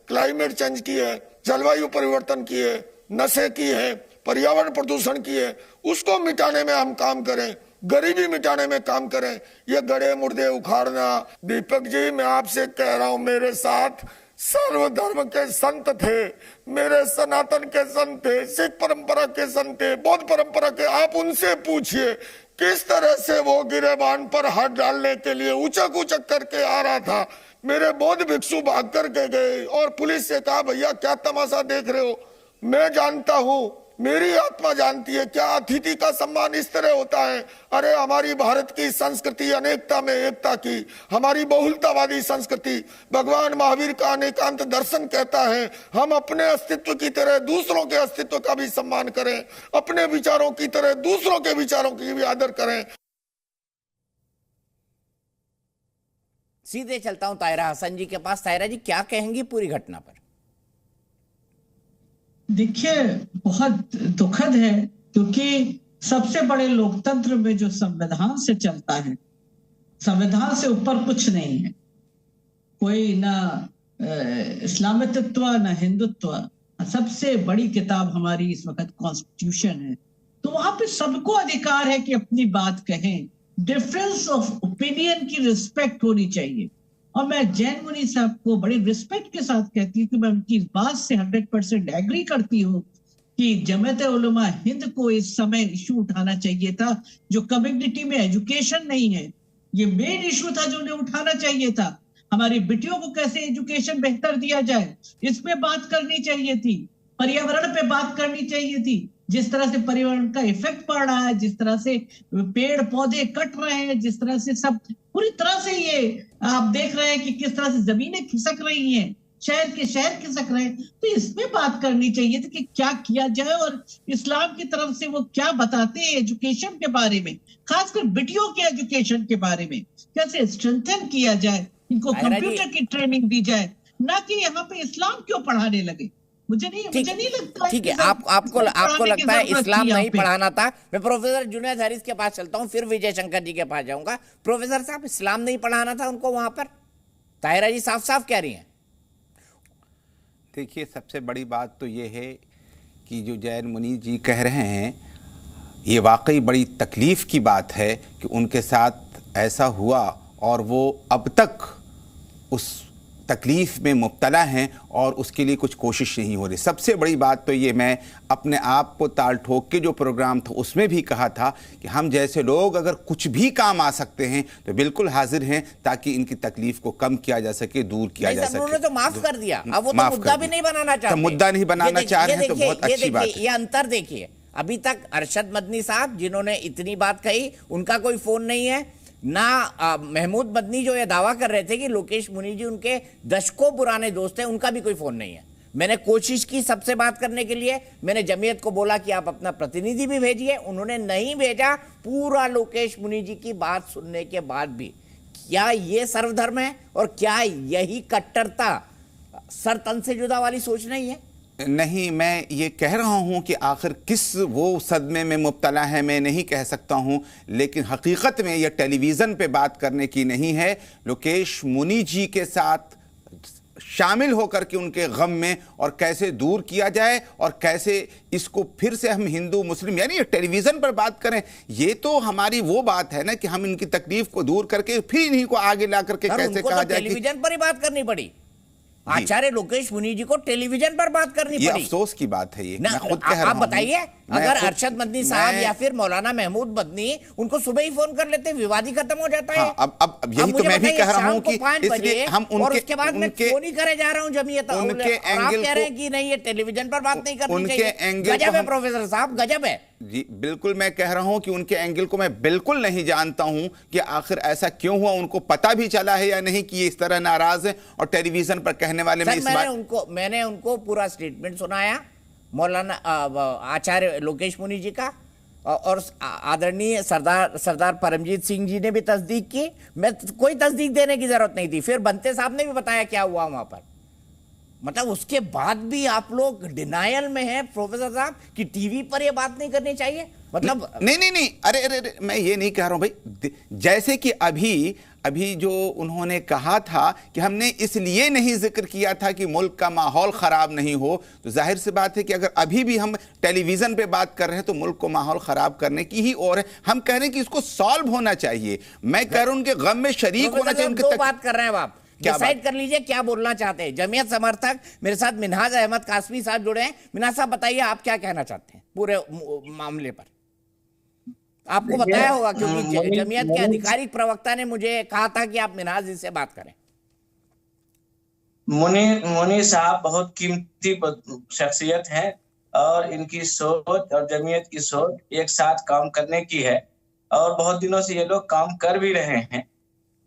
क्लाइमेट चेंज की है, जलवायु परिवर्तन की है, नशे की है, पर्यावरण प्रदूषण की है, उसको मिटाने में हम काम करें, गरीबी मिटाने में काम करें। ये गड़े मुर्दे उखाड़ना। दीपक जी मैं आपसे कह रहा हूं, मेरे साथ सर्वधर्म के संत थे, मेरे सनातन के संत थे, सिख परंपरा के संत थे, बौद्ध परंपरा के। आप उनसे पूछिए किस तरह से वो गिरेबान पर हाथ डालने के लिए उचक उचक करके आ रहा था। मेरे बौद्ध भिक्षु भाग करके गए और पुलिस से कहा भैया क्या तमाशा देख रहे हो। मैं जानता हूं, मेरी आत्मा जानती है क्या अतिथि का सम्मान इस तरह होता है। अरे हमारी भारत की संस्कृति अनेकता में एकता की, हमारी बहुलतावादी संस्कृति, भगवान महावीर का अनेकांत दर्शन कहता है हम अपने अस्तित्व की तरह दूसरों के अस्तित्व का भी सम्मान करें, अपने विचारों की तरह दूसरों के विचारों की भी आदर करें। सीधे चलता हूं तायरा हसन जी के पास। तायरा जी क्या कहेंगी पूरी घटना पर? देखिए बहुत दुखद है, क्योंकि सबसे बड़े लोकतंत्र में जो संविधान से चलता है, संविधान से ऊपर कुछ नहीं है। कोई ना इस्लामित्व ना हिंदुत्व, सबसे बड़ी किताब हमारी इस वक्त कॉन्स्टिट्यूशन है। तो वहां पे सबको अधिकार है कि अपनी बात कहें। डिफरेंस ऑफ ओपिनियन की रिस्पेक्ट होनी चाहिए। और मैं जैन मुनि साहब को बड़े रिस्पेक्ट के साथ कहती हूँ कि मैं उनकी इस बात से 100% एग्री करती हूँ कि जमात उलमा हिंद को इस समय इशू उठाना चाहिए था। जो कम्युनिटी में एजुकेशन नहीं है, ये मेन इशू था जो उन्हें उठाना चाहिए था। हमारी बेटियों को कैसे एजुकेशन बेहतर दिया जाए, इस पे बात करनी चाहिए थी। पर्यावरण पे बात करनी चाहिए थी। जिस तरह से पर्यावरण का इफेक्ट पड़ रहा है, जिस तरह से पेड़ पौधे कट रहे हैं, जिस तरह से सब पूरी तरह से ये आप देख रहे हैं कि किस तरह से जमीनें खिसक रही हैं, शहर के शहर खिसक रहे हैं। तो इस पे बात करनी चाहिए थी कि क्या किया जाए और इस्लाम की तरफ से वो क्या बताते हैं एजुकेशन के बारे में, खासकर बेटियों के एजुकेशन के बारे में कैसे स्ट्रेंथन किया जाए, इनको कंप्यूटर की ट्रेनिंग दी जाए, ना कि यहाँ पे इस्लाम क्यों पढ़ाने लगे। मुझे नहीं लगता। ठीक है, आपको लगता है इस्लाम नहीं पढ़ाना था। मैं प्रोफेसर जुनैद हारिस के पास चलता हूं, फिर विजय शंकर जी के पास जाऊंगा। प्रोफेसर साहब, इस्लाम नहीं पढ़ाना था उनको वहां पर? ताहिरा जी साफ साफ कह रही हैं। देखिए, सबसे बड़ी बात तो ये है कि जो जैन मुनि जी कह रहे हैं, ये वाकई बड़ी तकलीफ की बात है कि उनके साथ ऐसा हुआ और वो अब तक उस तकलीफ में मुब्तला हैं और उसके लिए कुछ कोशिश नहीं हो रही। सबसे बड़ी बात तो ये, मैं अपने आप को ताल ठोक के जो प्रोग्राम था उसमें भी कहा था कि हम जैसे लोग अगर कुछ भी काम आ सकते हैं तो बिल्कुल हाजिर हैं, ताकि इनकी तकलीफ को कम किया जा सके, दूर किया जा सके। उन्होंने तो माफ कर दिया, अब वो तो मुद्दा भी नहीं बनाना चाहते। तो मुद्दा नहीं बनाना चाह रहे हैं तो बहुत अच्छी बात है। ये अंतर देखिए, अभी तक अरशद मदनी साहब जिन्होंने इतनी बात कही, उनका कोई फोन नहीं है ना। महमूद मदनी जो ये दावा कर रहे थे कि लोकेश मुनि जी उनके दशकों पुराने दोस्त हैं, उनका भी कोई फोन नहीं है। मैंने कोशिश की सबसे बात करने के लिए, मैंने जमीयत को बोला कि आप अपना प्रतिनिधि भी भेजिए, उन्होंने नहीं भेजा। पूरा लोकेश मुनि जी की बात सुनने के बाद भी क्या ये सर्वधर्म है और क्या यही कट्टरता सर तन से जुदा वाली सोच नहीं है? नहीं, मैं ये कह रहा हूं कि आखिर किस वो सदमे में मुब्तला है मैं नहीं कह सकता हूं, लेकिन हकीकत में यह टेलीविज़न पे बात करने की नहीं है। लोकेश मुनि जी के साथ शामिल होकर के उनके गम में और कैसे दूर किया जाए और कैसे इसको फिर से हम हिंदू मुस्लिम यानी टेलीविज़न पर बात करें, ये तो हमारी वो बात है ना कि हम इनकी तकलीफ को दूर करके फिर इन्हीं को आगे ला करके कैसे कहा जाए। टेलीविज़न पर ही बात करनी पड़ी, आचार्य लोकेश मुनि जी को टेलीविजन पर बात करनी पड़ी। ये अफसोस की बात है। ये मैं खुद कह रहा हूं। आप बताइए, अगर अरशद मदनी साहब या फिर मौलाना महमूद मदनी उनको सुबह ही फोन कर लेते, विवाद ही खत्म हो जाता है। हाँ, अब यही तो मैं भी कह रहा हूं कि इसलिए हम और उसके बाद मैं फोन ही करे जा रहा हूं जमीयत, उनके एंगल को कह रहे हैं कि नहीं ये टेलीविजन पर बात नहीं करनी चाहिए। गजब है प्रोफेसर साहब, गजब है। जी बिल्कुल, मैं कह रहा हूं कि उनके एंगल को मैं बिल्कुल नहीं जानता हूं कि आखिर ऐसा क्यों हुआ, उनको पता भी चला है या नहीं कि ये इस तरह नाराज है और टेलीविजन पर कहने वाले में मैंने उनको पूरा स्टेटमेंट सुनाया मौलाना आचार्य लोकेश मुनि जी का, और आदरणीय सरदार परमजीत सिंह जी ने भी तस्दीक की। मैं कोई तस्दीक देने की जरूरत नहीं थी। फिर बंते साहब ने भी बताया क्या हुआ वहां पर। मतलब उसके बाद भी आप लोग डिनायल में हैं प्रोफेसर साहब कि टीवी पर ये बात नहीं करनी चाहिए, मतलब नहीं, अरे मैं ये नहीं कह रहा हूं भाई। जैसे कि अभी जो उन्होंने कहा था कि हमने इसलिए नहीं जिक्र किया था कि मुल्क का माहौल खराब नहीं हो, तो जाहिर सी बात है कि अगर अभी भी हम टेलीविजन पे बात कर रहे हैं तो मुल्क को माहौल खराब करने की ही और है। हम कह रहे हैं कि इसको सॉल्व होना चाहिए। मैं कह रहा हूं उनके गम में शरीक होना चाहिए। दो बात कर रहे हैं आप, डिसाइड कर लीजिए क्या बोलना चाहते हैं। जमीयत समर्थक मेरे साथ मिनहाज अहमद कासमी साहब जुड़े हैं। मिनहाज साहब बताइए आप क्या कहना चाहते हैं पूरे मामले पर। आपको बताया होगा क्योंकि जमीयत के आधिकारिक प्रवक्ता ने मुझे कहा था कि आप मिनहाज जी से बात करें। मुनी साहब बहुत कीमती शख्सियत है और इनकी सोच और जमीयत की सोच एक साथ काम करने की है और बहुत दिनों से ये लोग काम कर भी रहे हैं।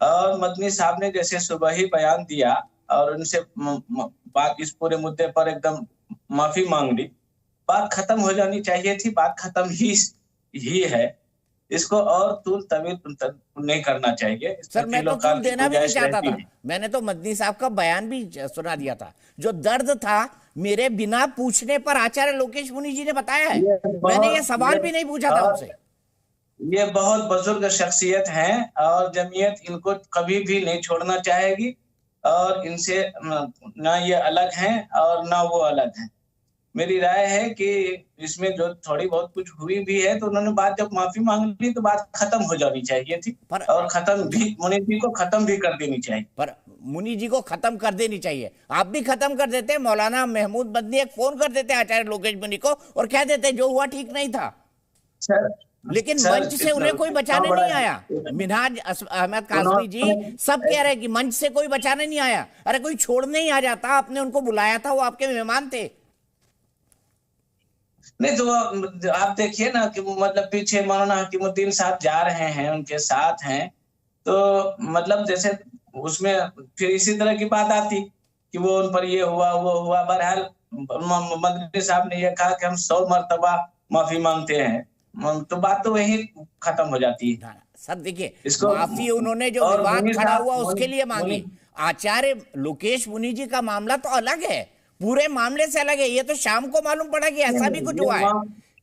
और मदनी साहब ने जैसे सुबह ही बयान दिया और उनसे बात इस पूरे मुद्दे पर एकदम माफी मांग ली, बात खत्म हो जानी चाहिए थी। बात खत्म ही है, इसको और तूल तवील नहीं करना चाहिए। सर मैं तो तूल देना भी नहीं चाहता था, मैंने तो मदनी साहब का बयान भी सुना दिया था। जो दर्द था मेरे बिना पूछने पर आचार्य लोकेश मुनि जी ने बताया है, मैंने ये सवाल भी नहीं पूछा था उनसे। ये बहुत बुजुर्ग शख्सियत हैं और जमीयत इनको कभी भी नहीं छोड़ना चाहेगी और इनसे ना ये अलग हैं और ना वो अलग हैं। मेरी राय है कि इसमें जो थोड़ी बहुत कुछ हुई भी है तो उन्होंने बात जब माफी मांग ली तो बात खत्म हो जानी चाहिए थी और खत्म भी मुनि जी को खत्म भी कर देनी चाहिए। पर मुनि जी को खत्म कर देनी चाहिए, आप भी खत्म कर देते। मौलाना महमूद मदनी एक फोन कर देते आचार्य लोकेश मुनि को और कह देते जो हुआ ठीक नहीं था। लेकिन मंच से उन्हें कोई बचाने नहीं आया। मिनहाज अहमद कासमी जी सब कह रहे हैं कि मंच से कोई बचाने नहीं आया। अरे कोई छोड़ने ही आ जाता, आपने उनको बुलाया था, वो आपके मेहमान थे। नहीं तो आप देखिए ना कि मतलब पीछे मौलाना हकीमुद्दीन साहब जा रहे हैं, उनके साथ हैं, तो मतलब जैसे उसमें फिर इसी तरह की बात आती कि वो उन पर ये हुआ वो हुआ। बहरहाल मदनी साहब ने ये कहा कि हम 100 मर्तबा माफी मांगते हैं, तो बात तो वही खत्म हो जाती है। सर देखिए, माफी उन्होंने जो विवाद खड़ा हुआ उसके लिए मांगी। आचार्य लोकेश मुनि जी का मामला तो अलग है, पूरे मामले से अलग है। ये तो शाम को मालूम पड़ा कि ऐसा भी कुछ हुआ है।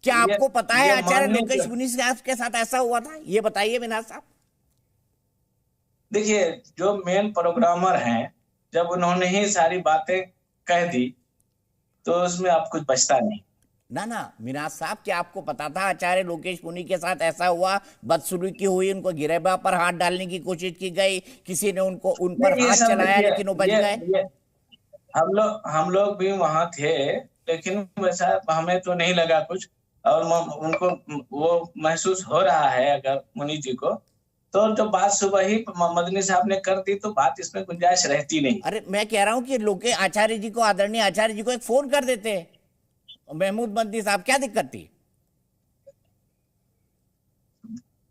क्या आपको पता है आचार्य लोकेश मुनि के साथ ऐसा हुआ था? ये बताइए मिनहाज साहब। देखिए, जो मेन प्रोग्रामर हैं, जब उन्होंने ही सारी बातें कह दी तो उसमें अब कुछ बचता नहीं। ना मिनहाज साहब, क्या आपको पता था आचार्य लोकेश मुनि के साथ ऐसा हुआ, बदसलूकी हुई, उनको गिरेबा पर हाथ डालने की कोशिश की गई, किसी ने उन पर हाथ चलाया लेकिन वो बच गए? हम लोग भी वहां थे, लेकिन वैसा हमें तो नहीं लगा कुछ। और उनको वो महसूस हो रहा है अगर मुनि जी को, तो जो बात सुबह ही मदनी साहब ने कर दी तो बात इसमें गुंजाइश रहती नहीं। अरे मैं कह रहा हूँ कि लोके आचार्य जी को, आदरणीय आचार्य जी को एक फोन कर देते महमूद मदनी साहब, क्या दिक्कत थी?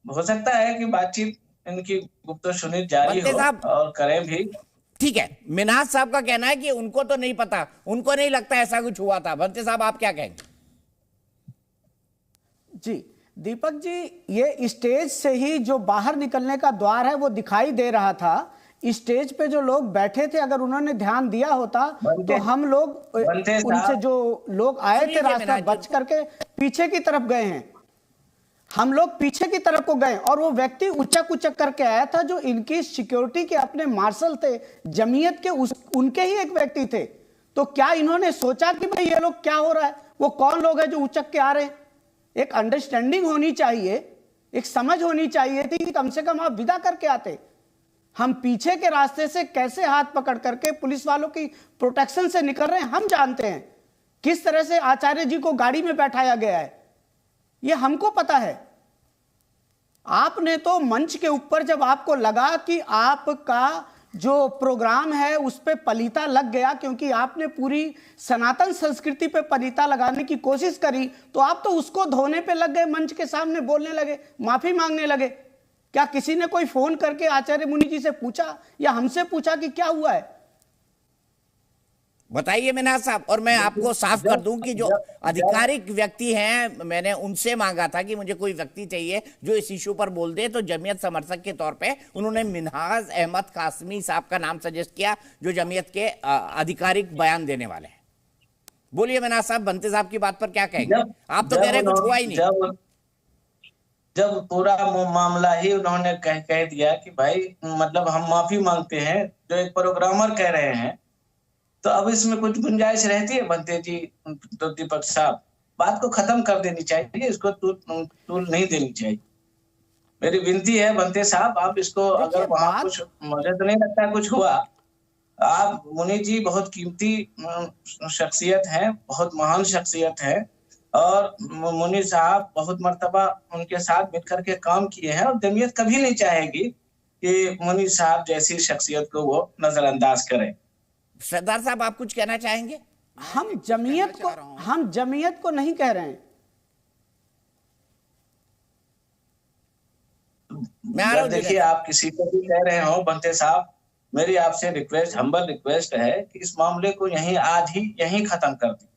हो सकता है कि बातचीत इनकी गुप्त सुनी जारी हो और करें भी। ठीक है, मिनहाज साहब का कहना है कि उनको तो नहीं पता, उनको नहीं लगता ऐसा कुछ हुआ था। भंते साहब आप क्या कहेंगे? जी दीपक जी, ये स्टेज से ही जो बाहर निकलने का द्वार है वो दिखाई दे रहा था। स्टेज पे जो लोग बैठे थे, अगर उन्होंने ध्यान दिया होता तो हम लोग उनसे, जो लोग आए थे रास्ता बच करके पीछे की तरफ गए हैं। हम लोग पीछे की तरफ को गए और वो व्यक्ति उचक उचक करके आया था जो इनकी सिक्योरिटी के अपने मार्शल थे, जमीयत के, उनके ही एक व्यक्ति थे। तो क्या इन्होंने सोचा कि भाई ये लोग क्या हो रहा है, वो कौन लोग हैं जो उचक के आ रहे हैं? एक अंडरस्टैंडिंग होनी चाहिए, एक समझ होनी चाहिए थी कि कम से कम आप विदा करके आते। हम पीछे के रास्ते से कैसे हाथ पकड़ करके पुलिस वालों की प्रोटेक्शन से निकल रहे हैं हम जानते हैं। किस तरह से आचार्य जी को गाड़ी में बैठाया गया है ये हमको पता है। आपने तो मंच के ऊपर जब आपको लगा कि आपका जो प्रोग्राम है उस पे पलीता लग गया, क्योंकि आपने पूरी सनातन संस्कृति पे पलीता लगाने की कोशिश करी, तो आप तो उसको धोने पे लग गए, मंच के सामने बोलने लगे, माफी मांगने लगे। क्या किसी ने कोई फोन करके आचार्य मुनि जी से पूछा या हमसे पूछा कि क्या हुआ है? बताइए मिनाज साहब। और मैं आपको साफ कर दूं कि जो आधिकारिक व्यक्ति हैं, मैंने उनसे मांगा था कि मुझे कोई व्यक्ति चाहिए जो इस इशू पर बोल दे, तो जमीयत समर्थक के तौर पे उन्होंने मिनहाज अहमद कासमी साहब का नाम सजेस्ट किया, जो जमीयत के आधिकारिक बयान देने वाले हैं। बोलिए मिनाज साहब, बनते साहब की बात पर क्या कहेंगे? आप तो कह रहे हैं कुछ हुआ ही नहीं। जब पूरा मामला ही उन्होंने कह दिया कि भाई मतलब हम माफी मांगते हैं, जो एक प्रोग्रामर कह रहे हैं, तो अब इसमें कुछ गुंजाइश रहती है बनते जी तो दीपक साहब, बात को खत्म कर देनी चाहिए, इसको तूल नहीं देनी चाहिए। मेरी विनती है बनते साहब, आप इसको, अगर वहां कुछ, मुझे तो नहीं लगता कुछ हुआ। आप मुनि जी बहुत कीमती शख्सियत हैं, बहुत महान शख्सियत है, और मुनि साहब बहुत मर्तबा उनके साथ मिलकर के काम किए हैं, और जमीयत कभी नहीं चाहेगी कि मुनि साहब जैसी शख्सियत को वो नजरअंदाज करें। सरदार साहब, आप कुछ कहना चाहेंगे? हम जमीयत को नहीं कह रहे हैं। देखिए, आप किसी को भी कह रहे हो बनते साहब, मेरी आपसे रिक्वेस्ट, हम्बल रिक्वेस्ट है कि इस मामले को आज ही यहीं खत्म कर दें।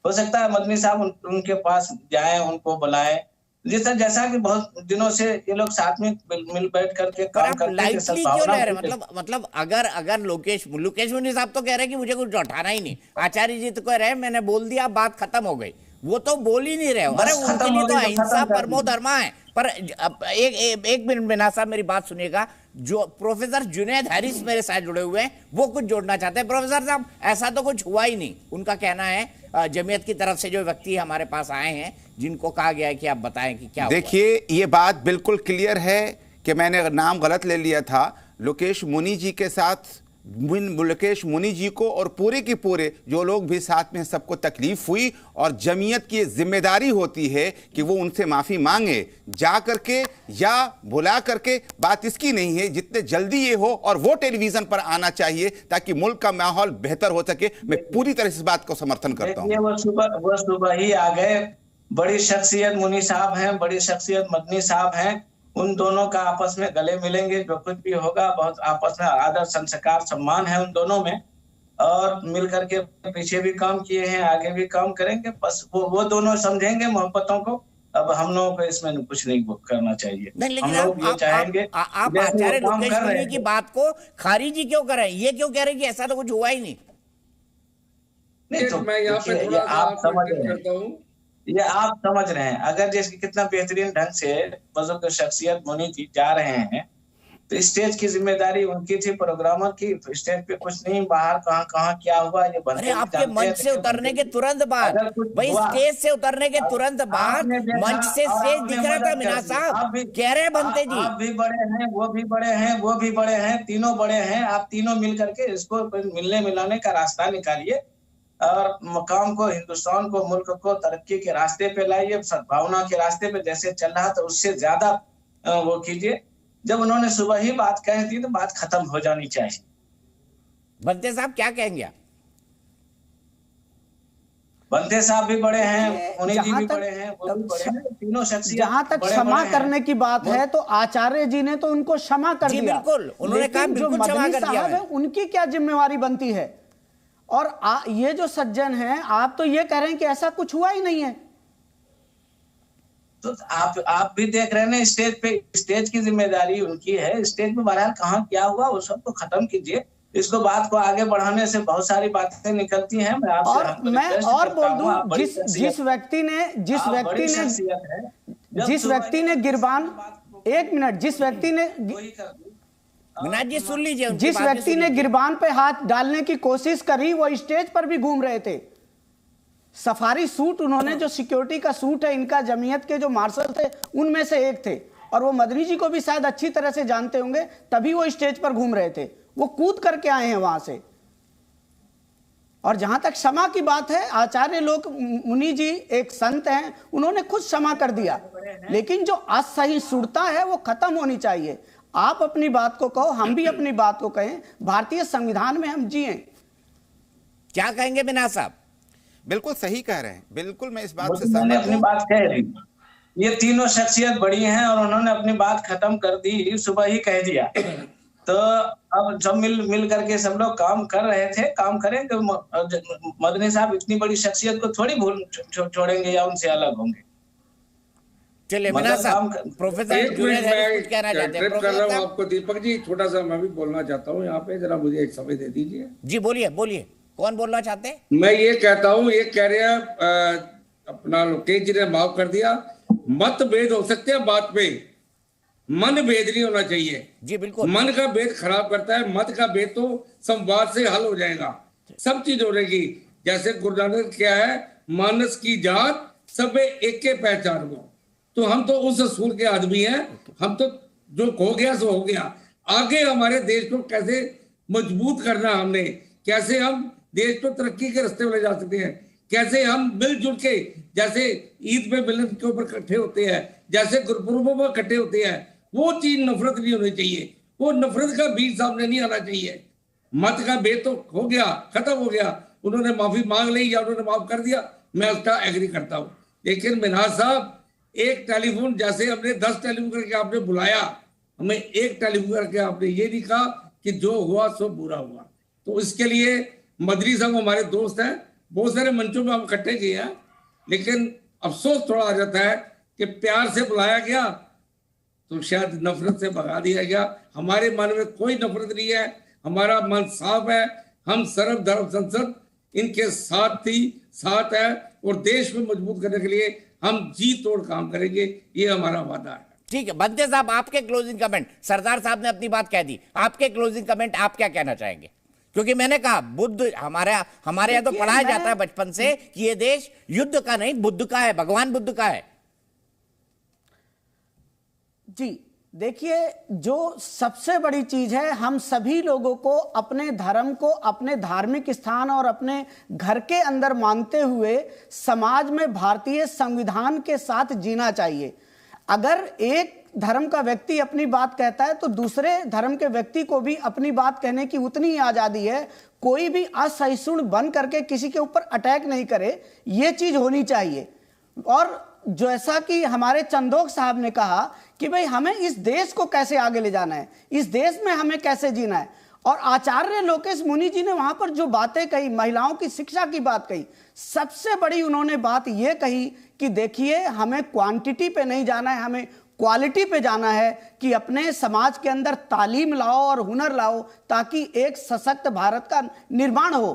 हो सकता है मदनी साहब उनके पास जाएं, उनको बुलाएं, जैसा कि बहुत दिनों से ये लोग साथ में मिल बैठ करके काम करते हैं। क्यों ले रहे? मतलब अगर लोकेश मुनि साहब तो कह रहे हैं कि मुझे कुछ उठाना ही नहीं, आचार्य जी तो कह रहे हैं मैंने बोल दिया, बात खत्म हो गई, वो तो बोल ही नहीं रहे हो। अरे उनके लिए तो अहिंसा परमो धर्मा है। पर एक मिनट में ना साहब, मेरी बात सुनिएगा। जो प्रोफेसर जुनैद हैरिस मेरे साथ जुड़े हुए हैं, वो कुछ जोड़ना चाहते हैं। प्रोफेसर साहब, ऐसा तो कुछ हुआ ही नहीं, उनका कहना है। जमीयत की तरफ से जो व्यक्ति हमारे पास आए हैं, जिनको कहा गया है कि आप बताएं कि क्या। देखिए, ये बात बिल्कुल क्लियर है कि मैंने नाम गलत ले लिया था। लोकेश मुनि जी के साथ, लोकेश मुनि जी को और पूरे के पूरे जो लोग भी साथ में, सबको तकलीफ हुई, और जमीयत की जिम्मेदारी होती है कि वो उनसे माफ़ी मांगे, जा करके या बुला करके। बात इसकी नहीं है, जितने जल्दी ये हो और वो टेलीविजन पर आना चाहिए ताकि मुल्क का माहौल बेहतर हो सके। मैं पूरी तरह से इस बात को समर्थन करता हूँ। वो सुबह ही आ गए। बड़ी शख्सियत मुनि साहब हैं, बड़ी शख्सियत मदनी साहब हैं। उन दोनों का आपस में गले मिलेंगे, जो कुछ भी होगा बहुत आपस में आदर, संस्कार, सम्मान है उन दोनों में, और मिलकर के पीछे भी काम किए हैं, आगे भी काम करेंगे। बस वो दोनों समझेंगे मोहब्बतों को। अब हम लोगों को इसमें कुछ नहीं करना चाहिए। लेकिन आप चाहेंगे, आप आचार्य लोकेश मुनि की बात को खारिजी क्यों कर रहे हैं? ये क्यों कह रहे हैं कि ऐसा तो कुछ हुआ ही नहीं? तो मैं यहाँ पे थोड़ा आप समझ रहे हैं, ये आप समझ रहे हैं। अगर जैसे कितना बेहतरीन ढंग से बुजुर्ग शख्सियत मुनि जी जा रहे हैं, तो स्टेज की जिम्मेदारी उनकी थी, प्रोग्रामर की। तो स्टेज पे कुछ नहीं, बाहर कहाँ क्या हुआ ये अरे आपके मंच से उतरने के तुरंत बाद, भाई स्टेज से उतरने के तुरंत बाद मंच से स्टेज दिख रहा था। मीना साहब कह रहे बनते जी, आप भी बड़े हैं, वो भी बड़े हैं, वो भी बड़े हैं, तीनों बड़े हैं। आप तीनों मिल करके इसको मिलने मिलाने का रास्ता निकालिए, और मकाम को, हिंदुस्तान को, मुल्क को तरक्की के रास्ते पे लाइए, सद्भावना के रास्ते पे जैसे चल रहा था उससे ज्यादा वो कीजिए। जब उन्होंने सुबह ही बात कही थी तो बात खत्म हो जानी चाहिए। बनते साहब क्या कहेंगे आप? बनते साहब भी बड़े हैं, मुनि जी भी बड़े हैं, वो भी बड़े हैं, तीनों शख्सियत। जहां तक क्षमा करने की बात है, तो आचार्य जी ने तो उनको क्षमा कर दिया। बिल्कुल, उन्होंने कहा बिल्कुल क्षमा कर दिया है। उनकी क्या जिम्मेवारी बनती है? और ये जो सज्जन हैं, आप तो ये कह रहे हैं कि ऐसा कुछ हुआ ही नहीं है। तो आप भी देख रहे हैं स्टेज पे, स्टेज की जिम्मेदारी उनकी है। स्टेज पे बहरहाल कहाँ क्या हुआ वो सब तो खत्म कीजिए। इसको बात को आगे बढ़ाने से बहुत सारी बातें निकलती हैं। मैं आपसे मैं और बोल दूं, जिस व्यक्ति ने गिरबान, एक मिनट, जिस व्यक्ति ने जी सुन लीजिए, जिस व्यक्ति ने गिरबान पे हाथ डालने की कोशिश करी, वो स्टेज पर भी घूम रहे थे। सफारी सूट, उन्होंने जो सिक्योरिटी का सूट है, इनका जमीयत के जो मार्शल थे उनमें से एक थे, और वो मदनी जी को भी शायद अच्छी तरह से जानते होंगे, तभी वो स्टेज पर घूम रहे थे। वो कूद करके आए हैं वहां से। और जहां तक क्षमा की बात है, आचार्य लोक मुनि जी एक संत हैं, उन्होंने खुद क्षमा कर दिया, लेकिन जो असहिष्णुता है वो खत्म होनी चाहिए। आप अपनी बात को कहो, हम भी अपनी बात को कहें, भारतीय संविधान में हम जिए। क्या कहेंगे मीना साहब? बिल्कुल सही कह रहे हैं, बिल्कुल मैं इस बात से सहमत हूं। अपनी बात कह रही, ये तीनों शख्सियत बड़ी हैं और उन्होंने अपनी बात खत्म कर दी, सुबह ही कह दिया। तो अब सब मिल करके सब लोग काम कर रहे थे, काम करें तो मदनी साहब इतनी बड़ी शख्सियत को थोड़ी भूल छोड़ेंगे या उनसे अलग होंगे। चलिए मीना साहब, प्रोफेसर जुनैद कुछ कहना चाहते हैं? कर रहा हूं आपको दीपक जी, छोटा सा मैं भी बोलना चाहता हूं यहाँ पे, जरा मुझे एक समय दे दीजिए। जी बोलिए बोलिए, कौन बोलना चाहते हैं? मैं ये कहता हूँ, ये कह रहे हैं अपना लोकेश जी ने माफ कर दिया, मतभेद हो सकते हैं बात पे, मन भेद नहीं होना चाहिए। जी बिल्कुल, मन का भेद खराब करता है, मत का भेद तो संवाद से हल हो जाएगा, सब चीज हो रहेगी। जैसे गुरु नानक क्या है, मानस की जात सबे एक के पहचान को, तो हम तो उस असूल के आदमी हैं, हम तो जो हो गया सो हो गया। आगे हमारे देश को कैसे मजबूत करना, हमने कैसे हम देश को तरक्की के रास्ते में ले जा सकते हैं, कैसे हम मिलजुल के, जैसे ईद पे मिलन के ऊपर इकट्ठे होते हैं, जैसे गुरपुरबों पर इकट्ठे होते हैं, वो चीज नफरत नहीं होनी चाहिए, वो नफरत का बीज सामने नहीं आना चाहिए। मत का भेद तो हो गया, खत्म हो गया, उन्होंने माफी मांग ली या उन्होंने माफ कर दिया, मैं उसका एग्री करता हूँ। लेकिन मिन्हाज साहब, एक टेलीफोन, जैसे हमने 10 टेलीफोन करके आपने बुलाया, हमें एक टेलीफोन करके आपने ये नहीं कहा कि जो हुआ सो बुरा हुआ। तो इसके लिए मदनी साहब हमारे दोस्त हैं, बहुत सारे मंचों में हम इकट्ठे किए हैं, लेकिन अफसोस थोड़ा आ जाता है कि प्यार से बुलाया गया तो शायद नफरत से भगा दिया गया। हमारे मन में कोई नफरत नहीं है, हमारा मन साफ है, हम सर्वधर्म संसद इनके साथ है और देश को मजबूत करने के लिए हम जी तोड़ काम करेंगे, ये हमारा वादा है। ठीक है, बंते साहब आपके क्लोजिंग कमेंट, सरदार साहब ने अपनी बात कह दी, आपके क्लोजिंग कमेंट, आप क्या कहना चाहेंगे? क्योंकि मैंने कहा बुद्ध हमारे यहाँ तो पढ़ाया जाता है बचपन से कि ये देश युद्ध का नहीं बुद्ध का है, भगवान बुद्ध का है। जी देखिए, जो सबसे बड़ी चीज है, हम सभी लोगों को अपने धर्म को अपने धार्मिक स्थान और अपने घर के अंदर मानते हुए समाज में भारतीय संविधान के साथ जीना चाहिए। अगर एक धर्म का व्यक्ति अपनी बात कहता है तो दूसरे धर्म के व्यक्ति को भी अपनी बात कहने की उतनी ही आजादी है। कोई भी असहिष्णु बन करके किसी के ऊपर अटैक नहीं करे, ये चीज होनी चाहिए। और जैसा कि हमारे चंदोक साहब ने कहा कि भाई हमें इस देश को कैसे आगे ले जाना है, इस देश में हमें कैसे जीना है, और आचार्य लोकेश मुनि जी ने वहां पर जो बातें कही, महिलाओं की शिक्षा की बात कही, सबसे बड़ी उन्होंने बात यह कही कि देखिए हमें क्वांटिटी पे नहीं जाना है, हमें क्वालिटी पे जाना है कि अपने समाज के अंदर तालीम लाओ और हुनर लाओ ताकि एक सशक्त भारत का निर्माण हो।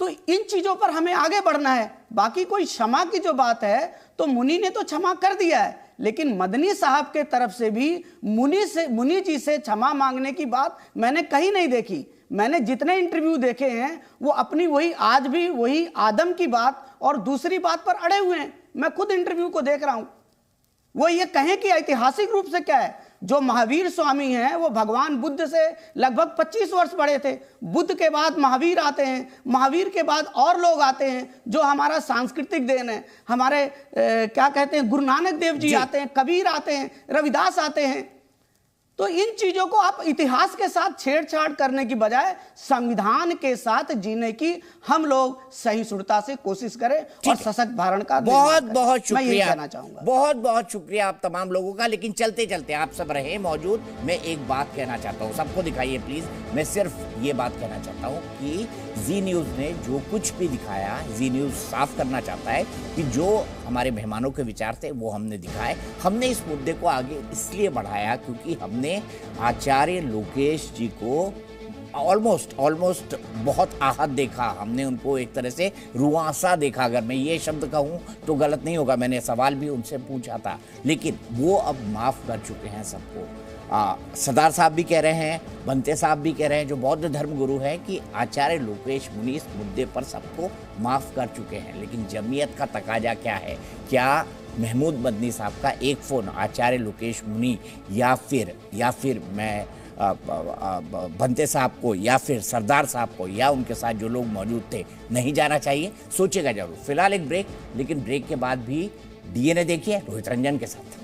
तो इन चीजों पर हमें आगे बढ़ना है। बाकी कोई क्षमा की जो बात है तो मुनि ने तो क्षमा कर दिया है, लेकिन मदनी साहब के तरफ से भी मुनि जी से क्षमा मांगने की बात मैंने कहीं नहीं देखी। मैंने जितने इंटरव्यू देखे हैं वो अपनी वही आज भी वही आदम की बात और दूसरी बात पर अड़े हुए हैं। मैं खुद इंटरव्यू को देख रहा हूं, वो ये कहें कि ऐतिहासिक रूप से क्या है, जो महावीर स्वामी हैं वो भगवान बुद्ध से लगभग 25 वर्ष बड़े थे। बुद्ध के बाद महावीर आते हैं, महावीर के बाद और लोग आते हैं जो हमारा सांस्कृतिक देन है। हमारे क्या कहते हैं, गुरु नानक देव जी आते हैं, कबीर आते हैं, रविदास आते हैं। तो इन चीजों को आप इतिहास के साथ छेड़छाड़ करने की बजाय संविधान के साथ जीने की हम लोग सहिष्णुता से कोशिश करें और सशक्त भारत का बहुत बहुत शुक्रिया, मैं ये कहना चाहूंगा। बहुत बहुत शुक्रिया आप तमाम लोगों का। लेकिन चलते चलते आप सब रहे मौजूद, मैं एक बात कहना चाहता हूँ, सबको दिखाइए प्लीज। मैं सिर्फ ये बात कहना चाहता हूँ कि जी न्यूज ने जो कुछ भी दिखाया, जी न्यूज साफ करना चाहता है कि जो हमारे मेहमानों के विचार थे वो हमने दिखाए। हमने इस मुद्दे को आगे इसलिए बढ़ाया क्योंकि हमने आचार्य लोकेश जी को ऑलमोस्ट बहुत आहत देखा। हमने उनको एक तरह से रुआंसा देखा, अगर मैं ये शब्द कहूँ तो गलत नहीं होगा। मैंने सवाल भी उनसे पूछा था, लेकिन वो अब माफ कर चुके हैं सबको। सरदार साहब भी कह रहे हैं, बंते साहब भी कह रहे हैं, जो बौद्ध धर्म गुरु हैं, कि आचार्य लोकेश मुनि इस मुद्दे पर सबको माफ कर चुके हैं। लेकिन जमीयत का तकाजा क्या है? क्या महमूद मदनी साहब का एक फ़ोन आचार्य लोकेश मुनि या फिर मैं बंते साहब को या फिर सरदार साहब को या उनके साथ जो लोग मौजूद थे नहीं जाना चाहिए? सोचेगा जरूर। फिलहाल एक ब्रेक, लेकिन ब्रेक के बाद भी DNA देखिए रोहित रंजन के साथ।